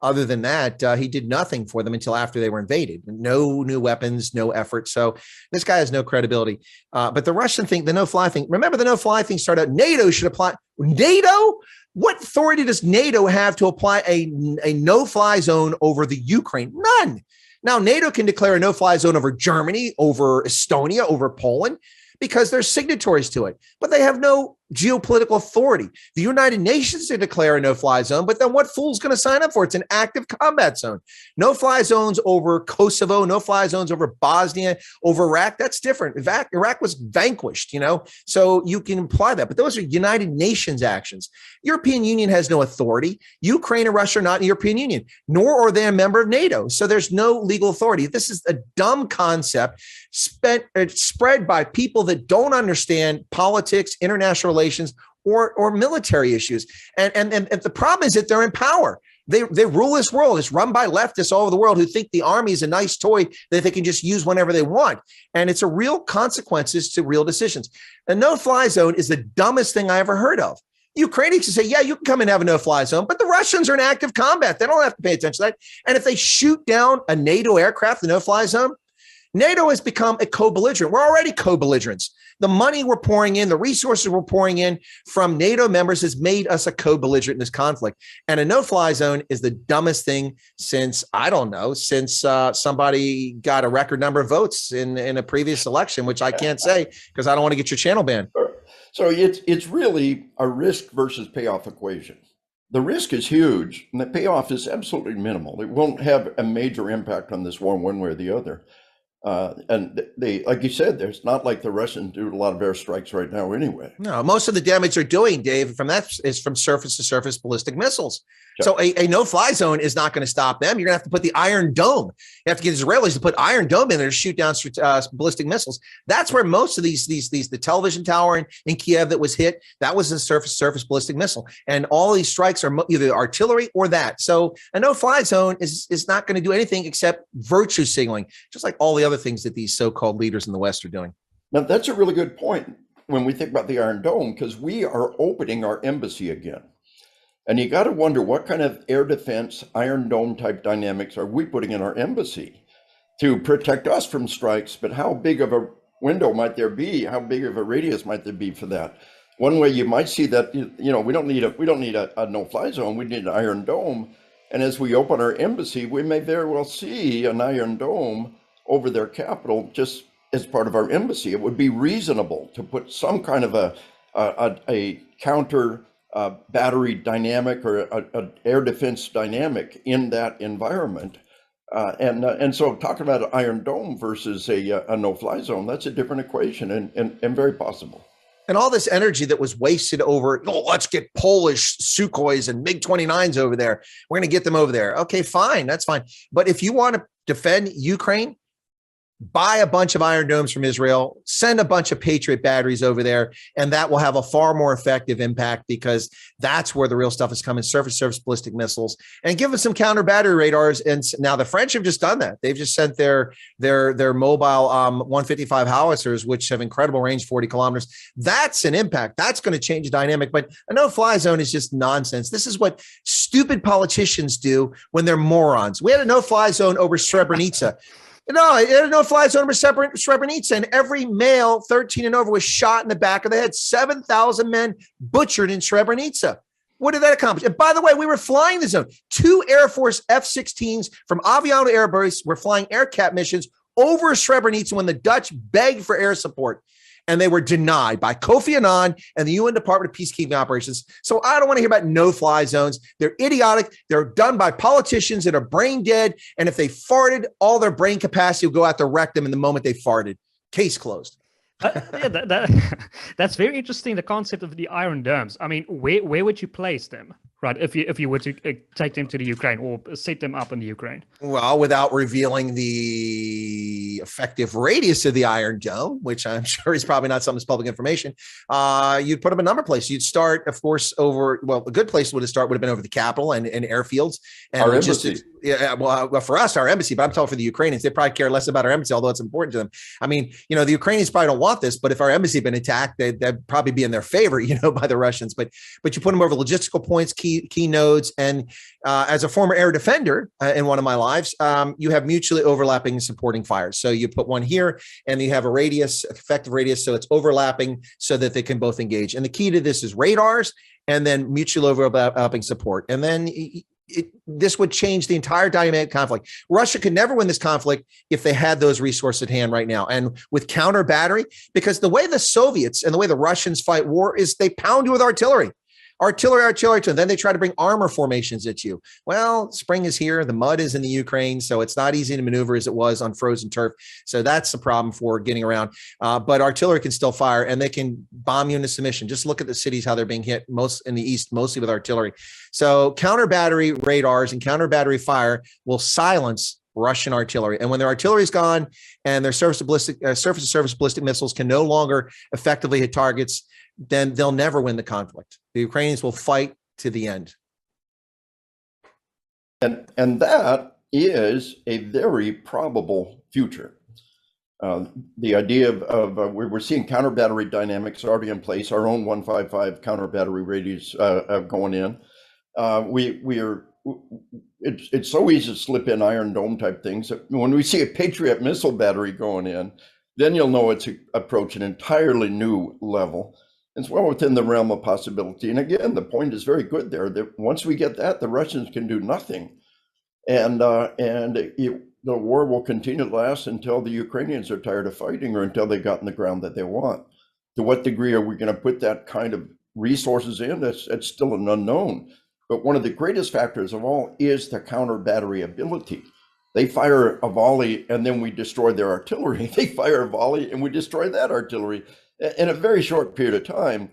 Other than that, he did nothing for them until after they were invaded. No new weapons, no effort. So this guy has no credibility. But the Russian thing, the no-fly thing, remember the no-fly thing started out, NATO should apply. NATO? What authority does NATO have to apply a no-fly zone over the Ukraine? None. Now, NATO can declare a no-fly zone over Germany, over Estonia, over Poland, because they're signatories to it. But they have no geopolitical authority. The United Nations to declare a no-fly zone, but then what fool's going to sign up for it? It's an active combat zone. No-fly zones over Kosovo, no-fly zones over Bosnia, over Iraq, that's different. Iraq was vanquished, so you can imply that. But those are United Nations actions. European Union has no authority. Ukraine and Russia are not in the European Union, nor are they a member of NATO. So there's no legal authority. This is a dumb concept spread by people that don't understand politics, international relations, or military issues. And the problem is that they're in power. They rule this world. It's run by leftists all over the world who think the army is a nice toy that they can just use whenever they want. And it's a real consequences to real decisions. A no-fly zone is the dumbest thing I ever heard of. Ukrainians can say, yeah, you can come and have a no-fly zone, but the Russians are in active combat. They don't have to pay attention to that. And if they shoot down a NATO aircraft, the no-fly zone, NATO has become a co-belligerent. We're already co-belligerents. The money we're pouring in, the resources we're pouring in from NATO members has made us a co-belligerent in this conflict. And a no-fly zone is the dumbest thing since, I don't know, since somebody got a record number of votes in a previous election, which I can't say because I don't want to get your channel banned. So it's really a risk versus payoff equation. The risk is huge and the payoff is absolutely minimal. It won't have a major impact on this war one way or the other. And they, like you said, there's not like the Russians do a lot of airstrikes right now anyway. No, most of the damage they're doing, Dave, from that is from surface to surface ballistic missiles. Yeah. So a no-fly zone is not going to stop them. You're going to have to put the Iron Dome. You have to get Israelis to put Iron Dome in there to shoot down ballistic missiles. That's where most of the television tower in Kiev that was hit, that was a surface ballistic missile. And all these strikes are either artillery or that. So a no-fly zone is not going to do anything except virtue signaling, just like all the other things that these so-called leaders in the West are doing. Now, that's a really good point when we think about the Iron Dome, because we are opening our embassy again. And you got to wonder what kind of air defense, Iron Dome type dynamics are we putting in our embassy to protect us from strikes? But how big of a window might there be? How big of a radius might there be for that? One way you might see that, we don't need a no-fly zone. We need an Iron Dome. And as we open our embassy, we may very well see an Iron Dome over their capital just as part of our embassy. It would be reasonable to put some kind of a counter battery dynamic or an air defense dynamic in that environment. And so talking about an Iron Dome versus a no-fly zone, that's a different equation and very possible. And all this energy that was wasted over, let's get Polish Sukhois and MiG-29s over there. We're going to get them over there. Okay, fine. That's fine. But if you want to defend Ukraine, buy a bunch of Iron Domes from Israel, send a bunch of Patriot batteries over there, and that will have a far more effective impact because that's where the real stuff is coming, surface ballistic missiles, and give us some counter battery radars. And now the French have just done that. They've just sent their mobile 155 howitzers, which have incredible range, 40 kilometers. That's an impact. That's going to change the dynamic. But a no-fly zone is just nonsense. This is what stupid politicians do when they're morons. We had a no-fly zone over Srebrenica. No, it had a no-fly zone over Srebrenica, and every male 13 and over was shot in the back of the head. 7,000 men butchered in Srebrenica. What did that accomplish? And by the way, we were flying the zone. 2 Air Force F-16s from Aviano Air Base were flying AirCat missions over Srebrenica when the Dutch begged for air support. And they were denied by Kofi Annan and the UN Department of Peacekeeping Operations. So I don't want to hear about no-fly zones. They're idiotic. They're done by politicians that are brain dead. And if they farted, all their brain capacity will go out to wreck them in the moment they farted. Case closed. That's very interesting, the concept of the Iron Domes. I mean, where would you place them, right, if you were to take them to the Ukraine or set them up in the Ukraine? Well, without revealing the effective radius of the Iron Dome, which I'm sure is probably not something that's public information, you'd put them a number of places. You'd start, of course, a good place would have been over the capital and airfields. And our embassy. Yeah, well, for us, our embassy, but I'm talking for the Ukrainians, they probably care less about our embassy, although it's important to them. I mean, the Ukrainians probably don't want this, but if our embassy had been attacked, they'd probably be in their favor, by the Russians. But you put them over logistical points, key nodes. And as a former air defender in one of my lives, you have mutually overlapping and supporting fires. So you put one here and you have a effective radius. So it's overlapping so that they can both engage. And the key to this is radars and then mutual overlapping support. And then this would change the entire dynamic conflict. Russia could never win this conflict if they had those resources at hand right now. And with counter battery, because the way the Soviets and the way the Russians fight war is they pound you with artillery. And then they try to bring armor formations at you. Well, spring is here. The mud is in the Ukraine, so it's not easy to maneuver as it was on frozen turf. So that's the problem for getting around. But artillery can still fire, and they can bomb you into submission. Just look at the cities, how they're being hit most in the east, mostly with artillery. So counter battery radars and counter battery fire will silence Russian artillery. And when their artillery is gone and their surface-to-surface ballistic missiles can no longer effectively hit targets, then they'll never win the conflict. The Ukrainians will fight to the end. And that is a very probable future. The idea of we're seeing counter battery dynamics already in place. Our own 155 counter battery radius going in. It's so easy to slip in Iron Dome type things. When we see a Patriot missile battery going in, then you'll know it's approaching an entirely new level. It's well within the realm of possibility. And again, the point is very good there, that once we get that, the Russians can do nothing. And the war will continue to last until the Ukrainians are tired of fighting, or until they've gotten the ground that they want. To what degree are we going to put that kind of resources in? That's still an unknown. But one of the greatest factors of all is the counter battery ability. They fire a volley and then we destroy their artillery. They fire a volley and we destroy that artillery. In a very short period of time,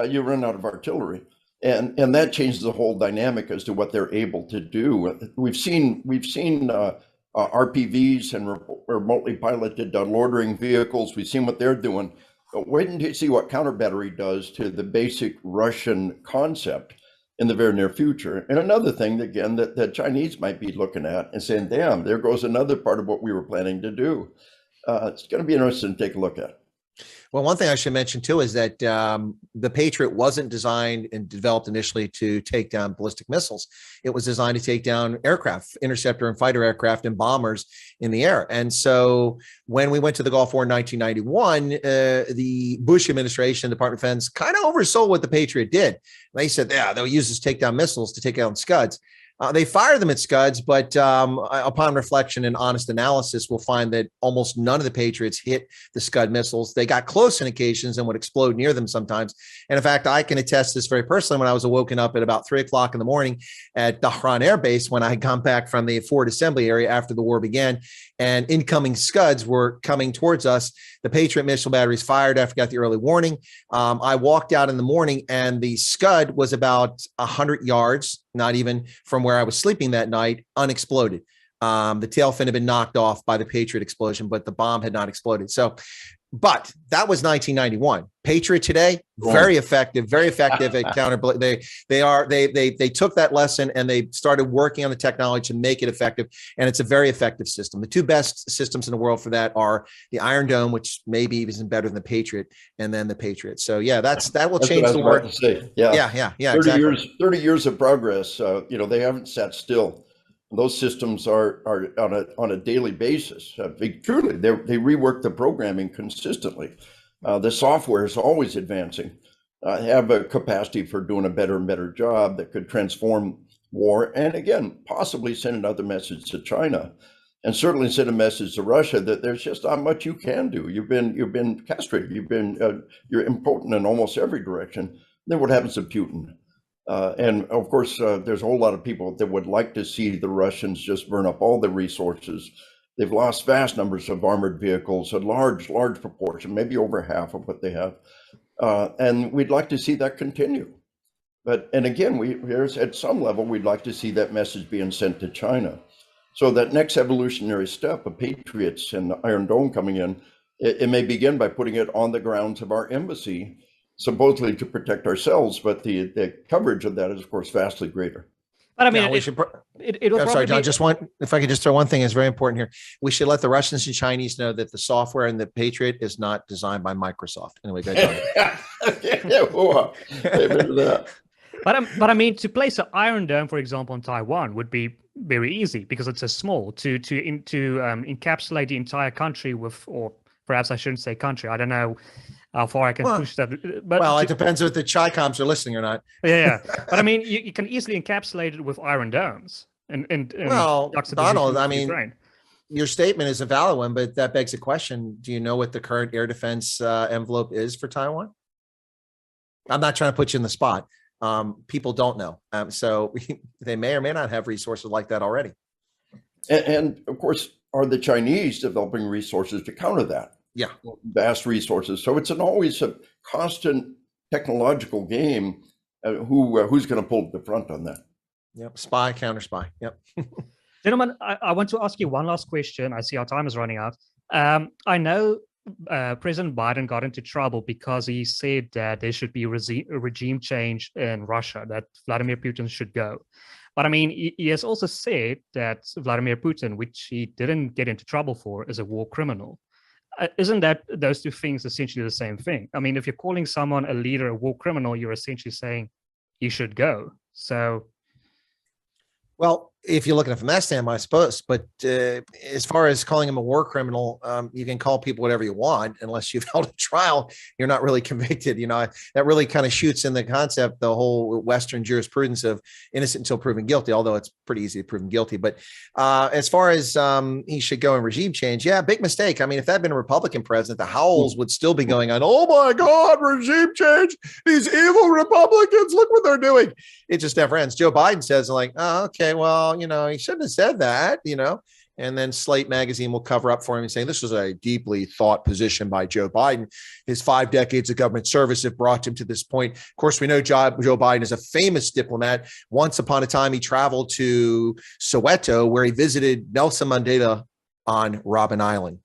you run out of artillery. And that changes the whole dynamic as to what they're able to do. We've seen RPVs and remotely piloted loitering vehicles. We've seen what they're doing. But wait until you see what counter battery does to the basic Russian concept in the very near future. And another thing, again, that the Chinese might be looking at and saying, damn, there goes another part of what we were planning to do. It's going to be interesting to take a look at. Well, one thing I should mention too is that the Patriot wasn't designed and developed initially to take down ballistic missiles. It was designed to take down aircraft, interceptor and fighter aircraft and bombers in the air. And so when we went to the Gulf War in 1991, the Bush administration, Department of Defense, kind of oversold what the Patriot did. They said, yeah, they'll use this takedown missiles to take down Scuds. They fire them at Scuds, but upon reflection and honest analysis, we'll find that almost none of the Patriots hit the Scud missiles. They got close on occasions and would explode near them sometimes. And in fact, I can attest this very personally when I was woken up at about 3 o'clock in the morning at Dahran Air Base when I had come back from the Ford Assembly area after the war began, and incoming Scuds were coming towards us. The Patriot missile batteries fired after I got the early warning. I walked out in the morning and the Scud was about 100 yards, not even from where I was sleeping that night, unexploded. The tail fin had been knocked off by the Patriot explosion, but the bomb had not exploded. So, but that was 1991. Patriot today, very effective at counter. They took that lesson and they started working on the technology to make it effective. And it's a very effective system. The two best systems in the world for that are the Iron Dome, which maybe even better than the Patriot, and then the Patriot. So yeah, that will change the world. Yeah. 30 years of progress. They haven't sat still. Those systems are on a daily basis. They rework the programming consistently. The software is always advancing. Have a capacity for doing a better and better job that could transform war, and again, possibly send another message to China, and certainly send a message to Russia that there's just not much you can do. You've been castrated. You're impotent in almost every direction. Then what happens to Putin? And of course, there's a whole lot of people that would like to see the Russians just burn up all the resources. They've lost vast numbers of armored vehicles, a large proportion, maybe over half of what they have. And we'd like to see that continue. And again, at some level, we'd like to see that message being sent to China. So that next evolutionary step of Patriots and the Iron Dome coming in, it may begin by putting it on the grounds of our embassy, supposedly to protect ourselves, but the coverage of that is, of course, vastly greater. But I mean, I'm sorry, John, if I could just throw one thing is very important here. We should let the Russians and Chinese know that the software in the Patriot is not designed by Microsoft. Anyway, go ahead. But I mean, to place an Iron Dome, for example, in Taiwan would be very easy because it's so small. To encapsulate the entire country with, or perhaps I shouldn't say country, I don't know how far I can push that. But it depends if the Chi-Coms are listening or not. Yeah. But I mean, you can easily encapsulate it with Iron Domes. Donald, I mean, Ukraine. Your statement is a valid one, but that begs a question. Do you know what the current air defense envelope is for Taiwan? I'm not trying to put you in the spot. People don't know. So they may or may not have resources like that already. And of course, are the Chinese developing resources to counter that? Yeah, vast resources. So it's always a constant technological game. Who's going to pull the front on that? Yep, spy, counter spy. Yep. Gentlemen, I want to ask you one last question. I see our time is running out. I know President Biden got into trouble because he said that there should be a regime change in Russia, that Vladimir Putin should go. But I mean, he has also said that Vladimir Putin, which he didn't get into trouble for, is a war criminal. Isn't that those two things essentially the same thing? I mean, if you're calling someone a leader a war criminal, you're essentially saying you should go. So, well, if you look at it from that standpoint, I suppose. But as far as calling him a war criminal, you can call people whatever you want, unless you've held a trial, you're not really convicted. You know, that really kind of shoots in the concept, the whole Western jurisprudence of innocent until proven guilty, although it's pretty easy to prove him guilty. But as far as he should go in regime change, yeah, big mistake. I mean, if that had been a Republican president, the howls would still be going on. Oh my God, regime change. These evil Republicans, look what they're doing. It just never ends. Joe Biden says like, oh, okay, well, you know, he shouldn't have said that, you know, and then Slate magazine will cover up for him and saying this was a deeply thought position by Joe Biden. His 5 decades of government service have brought him to this point. Of course, we know Joe Biden is a famous diplomat. Once upon a time, he traveled to Soweto, where he visited Nelson Mandela on Robben Island.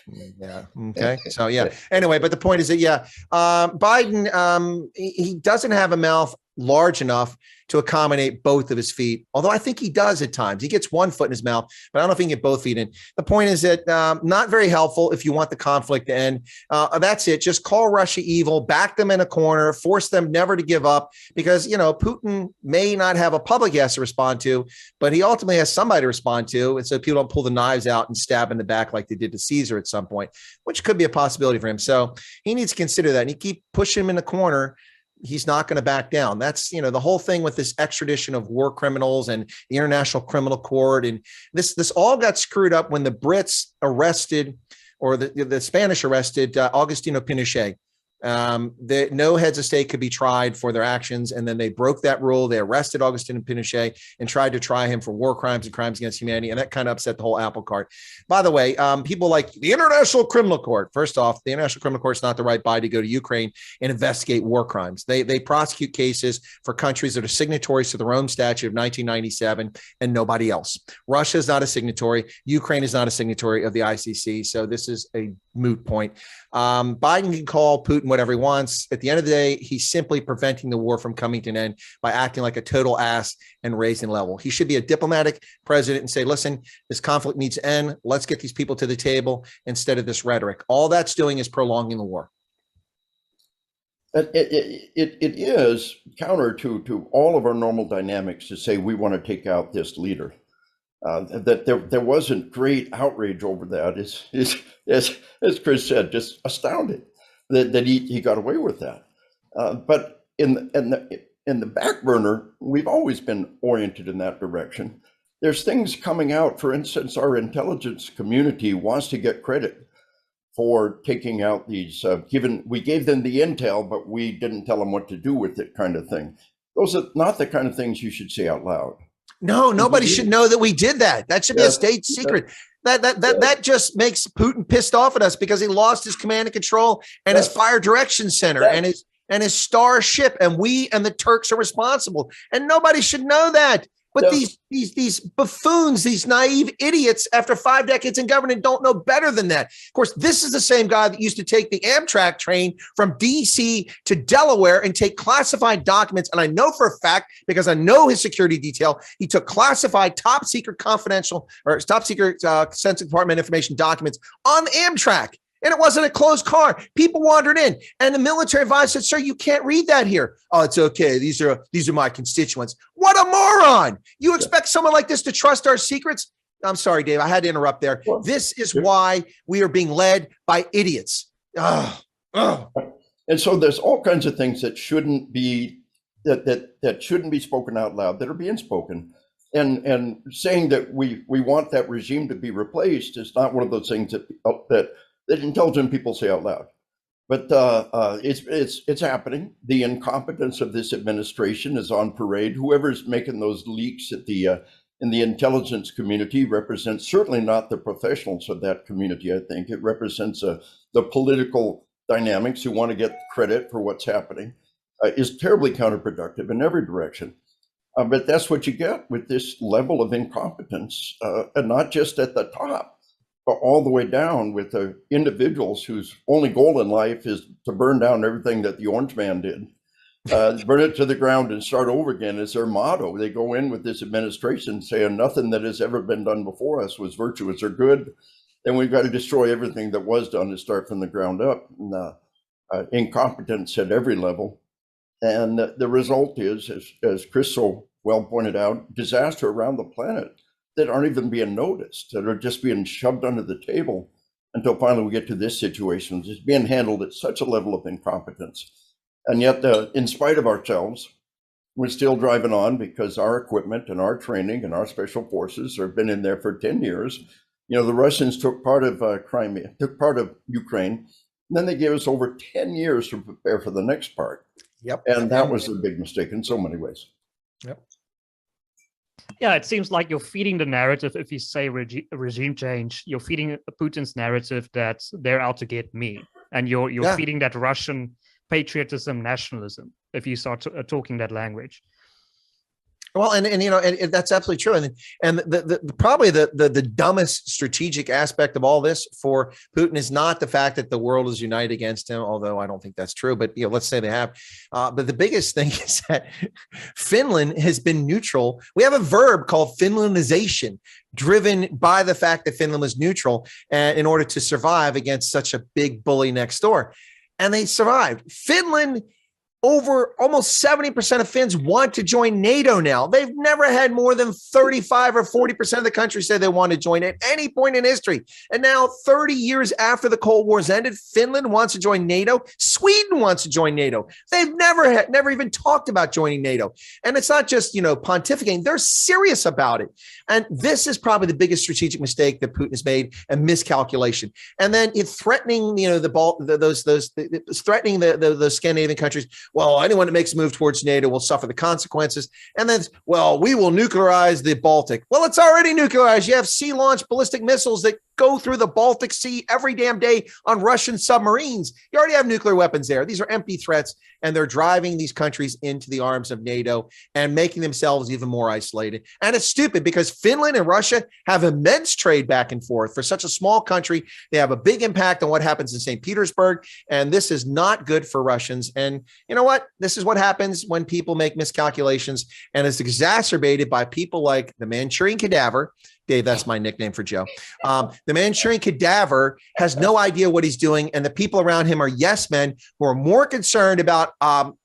Yeah. Okay. So yeah. Anyway, but the point is that Biden, he doesn't have a mouth large enough to accommodate both of his feet. Although I think he does at times. He gets one foot in his mouth, but I don't know if he can get both feet in. The point is that not very helpful if you want the conflict to end. That's it. Just call Russia evil, back them in a corner, force them never to give up, because, you know, Putin may not have a public he has to respond to, but he ultimately has somebody to respond to. And so people don't pull the knives out and stab in the back like they did to Caesar at some point, which could be a possibility for him. So he needs to consider that. And you keep pushing him in the corner, he's not going to back down. That's, you know, the whole thing with this extradition of war criminals and the International Criminal Court. And this all got screwed up when the Brits arrested, or the Spanish arrested Augustino Pinochet. No heads of state could be tried for their actions. And then they broke that rule. They arrested Augustino Pinochet and tried to try him for war crimes and crimes against humanity. And that kind of upset the whole apple cart. By the way, people like the International Criminal Court. First off, the International Criminal Court is not the right body to go to Ukraine and investigate war crimes. They prosecute cases for countries that are signatories to the Rome Statute of 1997 and nobody else. Russia is not a signatory. Ukraine is not a signatory of the ICC. So this is a moot point. Biden can call Putin whatever he wants. At the end of the day, he's simply preventing the war from coming to an end by acting like a total ass and raising level. He should be a diplomatic president and say, listen, this conflict needs to end. Let's get these people to the table instead of this rhetoric. All that's doing is prolonging the war. It is counter to all of our normal dynamics to say we want to take out this leader. That there wasn't great outrage over that is as Chris said, just astounding that he got away with that. But in the back burner, we've always been oriented in that direction. There's things coming out. For instance, our intelligence community wants to get credit for taking out these. We gave them the intel, but we didn't tell them what to do with it, kind of thing. Those are not the kind of things you should say out loud. No, nobody should know that we did that. That should be a state secret. That just makes Putin pissed off at us because he lost his command and control and his fire direction center and his star ship, and we and the Turks are responsible. And nobody should know that. But these buffoons, these naive idiots, after 5 decades in government, don't know better than that. Of course, this is the same guy that used to take the Amtrak train from D.C. to Delaware and take classified documents. And I know for a fact, because I know his security detail, he took classified, top secret, confidential, or top secret Senate Department information documents on Amtrak. And it wasn't a closed car. People wandered in, and the military advisor said, "Sir, you can't read that here." "Oh, it's okay. These are my constituents." What a moron! You expect someone like this to trust our secrets? I'm sorry, Dave. I had to interrupt there. This is why we are being led by idiots. And so there's all kinds of things that shouldn't be that shouldn't be spoken out loud that are being spoken. And saying that we want that regime to be replaced is not one of those things that intelligent people say out loud, but it's happening. The incompetence of this administration is on parade. Whoever's making those leaks at in the intelligence community represents certainly not the professionals of that community. I think it represents the political dynamics who want to get credit for what's happening. Is terribly counterproductive in every direction. But that's what you get with this level of incompetence, and not just at the top, all the way down with the individuals whose only goal in life is to burn down everything that the Orange Man did. Burn it to the ground and start over again is their motto. They go in with this administration saying nothing that has ever been done before us was virtuous or good. And we've got to destroy everything that was done and start from the ground up. And, incompetence at every level. And the result is, as Chris so well pointed out, disaster around the planet that aren't even being noticed, that are just being shoved under the table until finally we get to this situation. It's being handled at such a level of incompetence. And yet, in spite of ourselves, we're still driving on because our equipment and our training and our special forces have been in there for 10 years. You know, the Russians took part of Crimea, took part of Ukraine, and then they gave us over 10 years to prepare for the next part. Yep. And that was a big mistake in so many ways. Yep. Yeah, it seems like you're feeding the narrative. If you say regime change, you're feeding Putin's narrative that they're out to get me. And you're feeding that Russian patriotism, nationalism, if you start talking that language. Well, and you know, and that's absolutely true. And probably the dumbest strategic aspect of all this for Putin is not the fact that the world is united against him, although I don't think that's true. But you know, let's say they have. But the biggest thing is that Finland has been neutral. We have a verb called Finlandization, driven by the fact that Finland was neutral in order to survive against such a big bully next door, and they survived. Finland. Over almost 70% of Finns want to join NATO now. They've never had more than 35 or 40% of the country say they want to join at any point in history. And now 30 years after the Cold War's ended, Finland wants to join NATO. Sweden wants to join NATO. They've never even talked about joining NATO. And it's not just, you know, pontificating. They're serious about it. And this is probably the biggest strategic mistake that Putin has made, a miscalculation. And then it's threatening, you know, threatening the Scandinavian countries. Well, anyone that makes a move towards NATO will suffer the consequences. And then, well, we will nuclearize the Baltic. Well, it's already nuclearized. You have sea-launched ballistic missiles that go through the Baltic Sea every damn day on Russian submarines. You already have nuclear weapons there. These are empty threats, and they're driving these countries into the arms of NATO and making themselves even more isolated. And it's stupid because Finland and Russia have immense trade back and forth. For such a small country, they have a big impact on what happens in St. Petersburg, and this is not good for Russians. And you know what? This is what happens when people make miscalculations, and it's exacerbated by people like the Manchurian Cadaver. Dave, that's my nickname for Joe. The Manchurian Cadaver has no idea what he's doing, and the people around him are yes men who are more concerned about,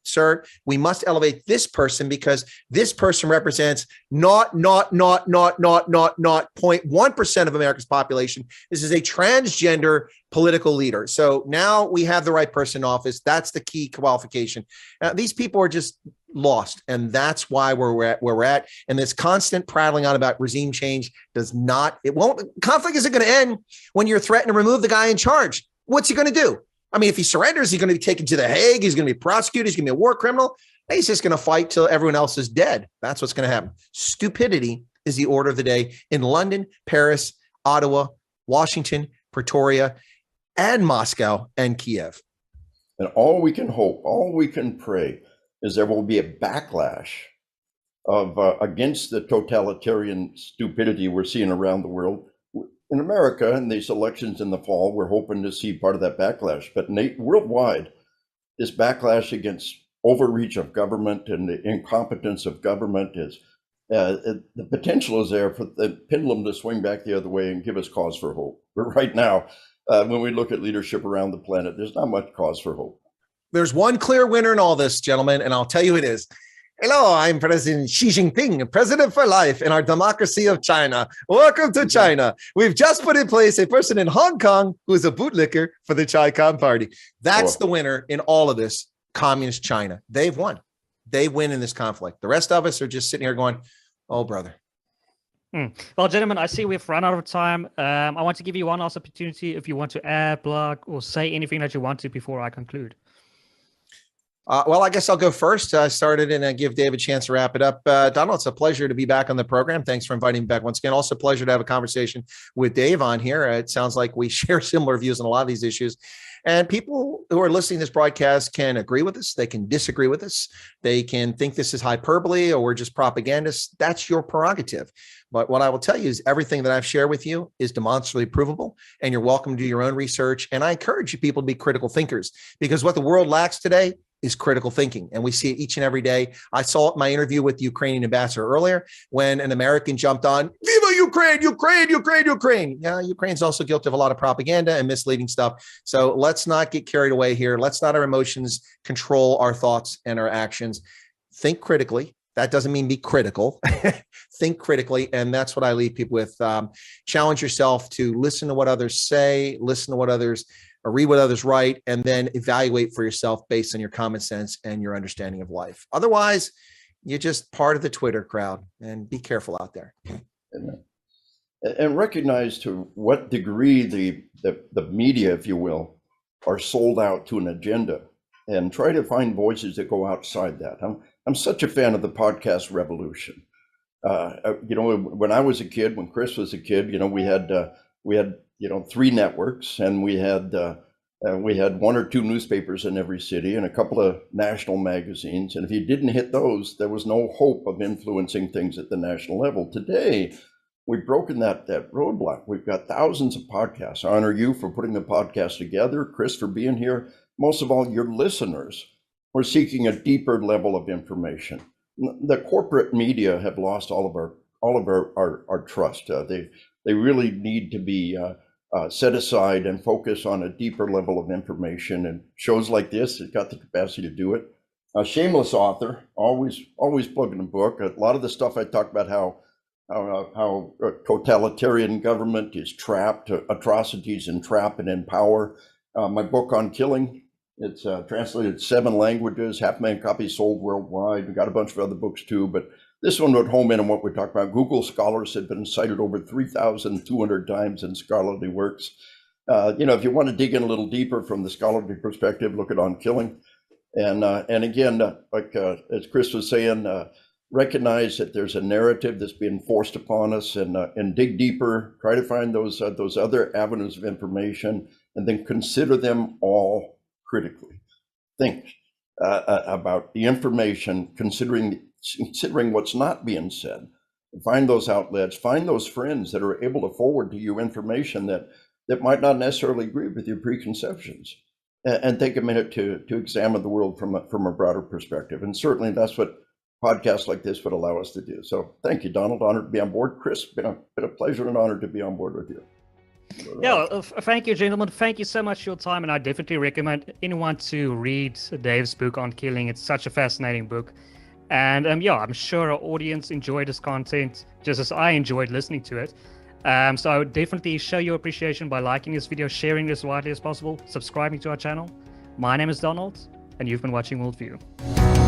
sir, we must elevate this person because this person represents not 0.1% of America's population. This is a transgender political leader. So now we have the right person in office. That's the key qualification. These people are just lost, and that's why we're at where we're at. And this constant prattling on about regime change conflict isn't going to end when you're threatened to remove the guy in charge. What's he going to do? I mean, if he surrenders, he's going to be taken to the Hague. He's going to be prosecuted. He's going to be a war criminal. He's just going to fight till everyone else is dead. That's what's going to happen. Stupidity is the order of the day in London, Paris, Ottawa, Washington, Pretoria, and Moscow and Kiev. And all we can hope, all we can pray is there will be a backlash of against the totalitarian stupidity we're seeing around the world. In America, in these elections in the fall, we're hoping to see part of that backlash. But worldwide, this backlash against overreach of government and the incompetence of government is the potential is there for the pendulum to swing back the other way and give us cause for hope. But right now, when we look at leadership around the planet, there's not much cause for hope. There's one clear winner in all this, gentlemen, and I'll tell you it is. Hello, I'm President Xi Jinping, president for life in our democracy of China. Welcome to China. We've just put in place a person in Hong Kong who is a bootlicker for the Chai Con party. That's the winner in all of this, communist China. They've won. They win in this conflict. The rest of us are just sitting here going, oh, brother. Well, gentlemen, I see we've run out of time. I want to give you one last opportunity if you want to add, blog, or say anything that you want to before I conclude. Well, I guess I'll go first. I started and give Dave a chance to wrap it up. Donald, it's a pleasure to be back on the program. Thanks for inviting me back once again. Also a pleasure to have a conversation with Dave on here. It sounds like we share similar views on a lot of these issues. And people who are listening to this broadcast can agree with us. They can disagree with us. They can think this is hyperbole or we're just propagandists. That's your prerogative. But what I will tell you is everything that I've shared with you is demonstrably provable, and you're welcome to do your own research. And I encourage you people to be critical thinkers, because what the world lacks today is critical thinking. And we see it each and every day. I saw it in my interview with the Ukrainian ambassador earlier when an American jumped on, Viva Ukraine, Ukraine, Ukraine, Ukraine. Yeah, Ukraine's also guilty of a lot of propaganda and misleading stuff. So let's not get carried away here. Let's not our emotions control our thoughts and our actions. Think critically. That doesn't mean be critical. Think critically. And that's what I leave people with. Challenge yourself to listen to what others say, listen to what others or read what others write, and then evaluate for yourself based on your common sense and your understanding of life. Otherwise, you're just part of the Twitter crowd, and be careful out there. And recognize to what degree the media, if you will, are sold out to an agenda, and try to find voices that go outside that. I'm such a fan of the podcast revolution. When I was a kid, when Chris was a kid, we had 3 networks, and we had 1 or 2 newspapers in every city and a couple of national magazines. And if you didn't hit those, there was no hope of influencing things at the national level. Today, we've broken that roadblock. We've got thousands of podcasts. I honor you for putting the podcast together, Chris for being here. Most of all, your listeners are seeking a deeper level of information. The corporate media have lost all of our trust. They really need to be set aside and focus on a deeper level of information. And shows like this have got the capacity to do it. A shameless author, always plugging a book. A lot of the stuff I talk about how totalitarian government is trapped, atrocities entrap and empower. My book on killing, it's translated 7 languages, 500,000 copies sold worldwide. We got a bunch of other books too, but this one would home in on what we're talking about. Google scholars have been cited over 3,200 times in scholarly works. If you want to dig in a little deeper from the scholarly perspective, look at On Killing. And again, as Chris was saying, recognize that there's a narrative that's being forced upon us, and dig deeper, try to find those other avenues of information, and then consider them all critically. Think about the information, considering what's not being said. Find those outlets, find those friends that are able to forward to you information that might not necessarily agree with your preconceptions, and take a minute to examine the world from a broader perspective. And certainly that's what podcasts like this would allow us to do. So thank you, Donald. Honored to be on board. Chris, been a pleasure and honor to be on board with you. Yeah, thank you, gentlemen. Thank you so much for your time, and I definitely recommend anyone to read Dave's book on killing. It's such a fascinating book. And I'm sure our audience enjoyed this content just as I enjoyed listening to it. So I would definitely show your appreciation by liking this video, sharing this widely as possible, subscribing to our channel. My name is Donald, and you've been watching WorldView.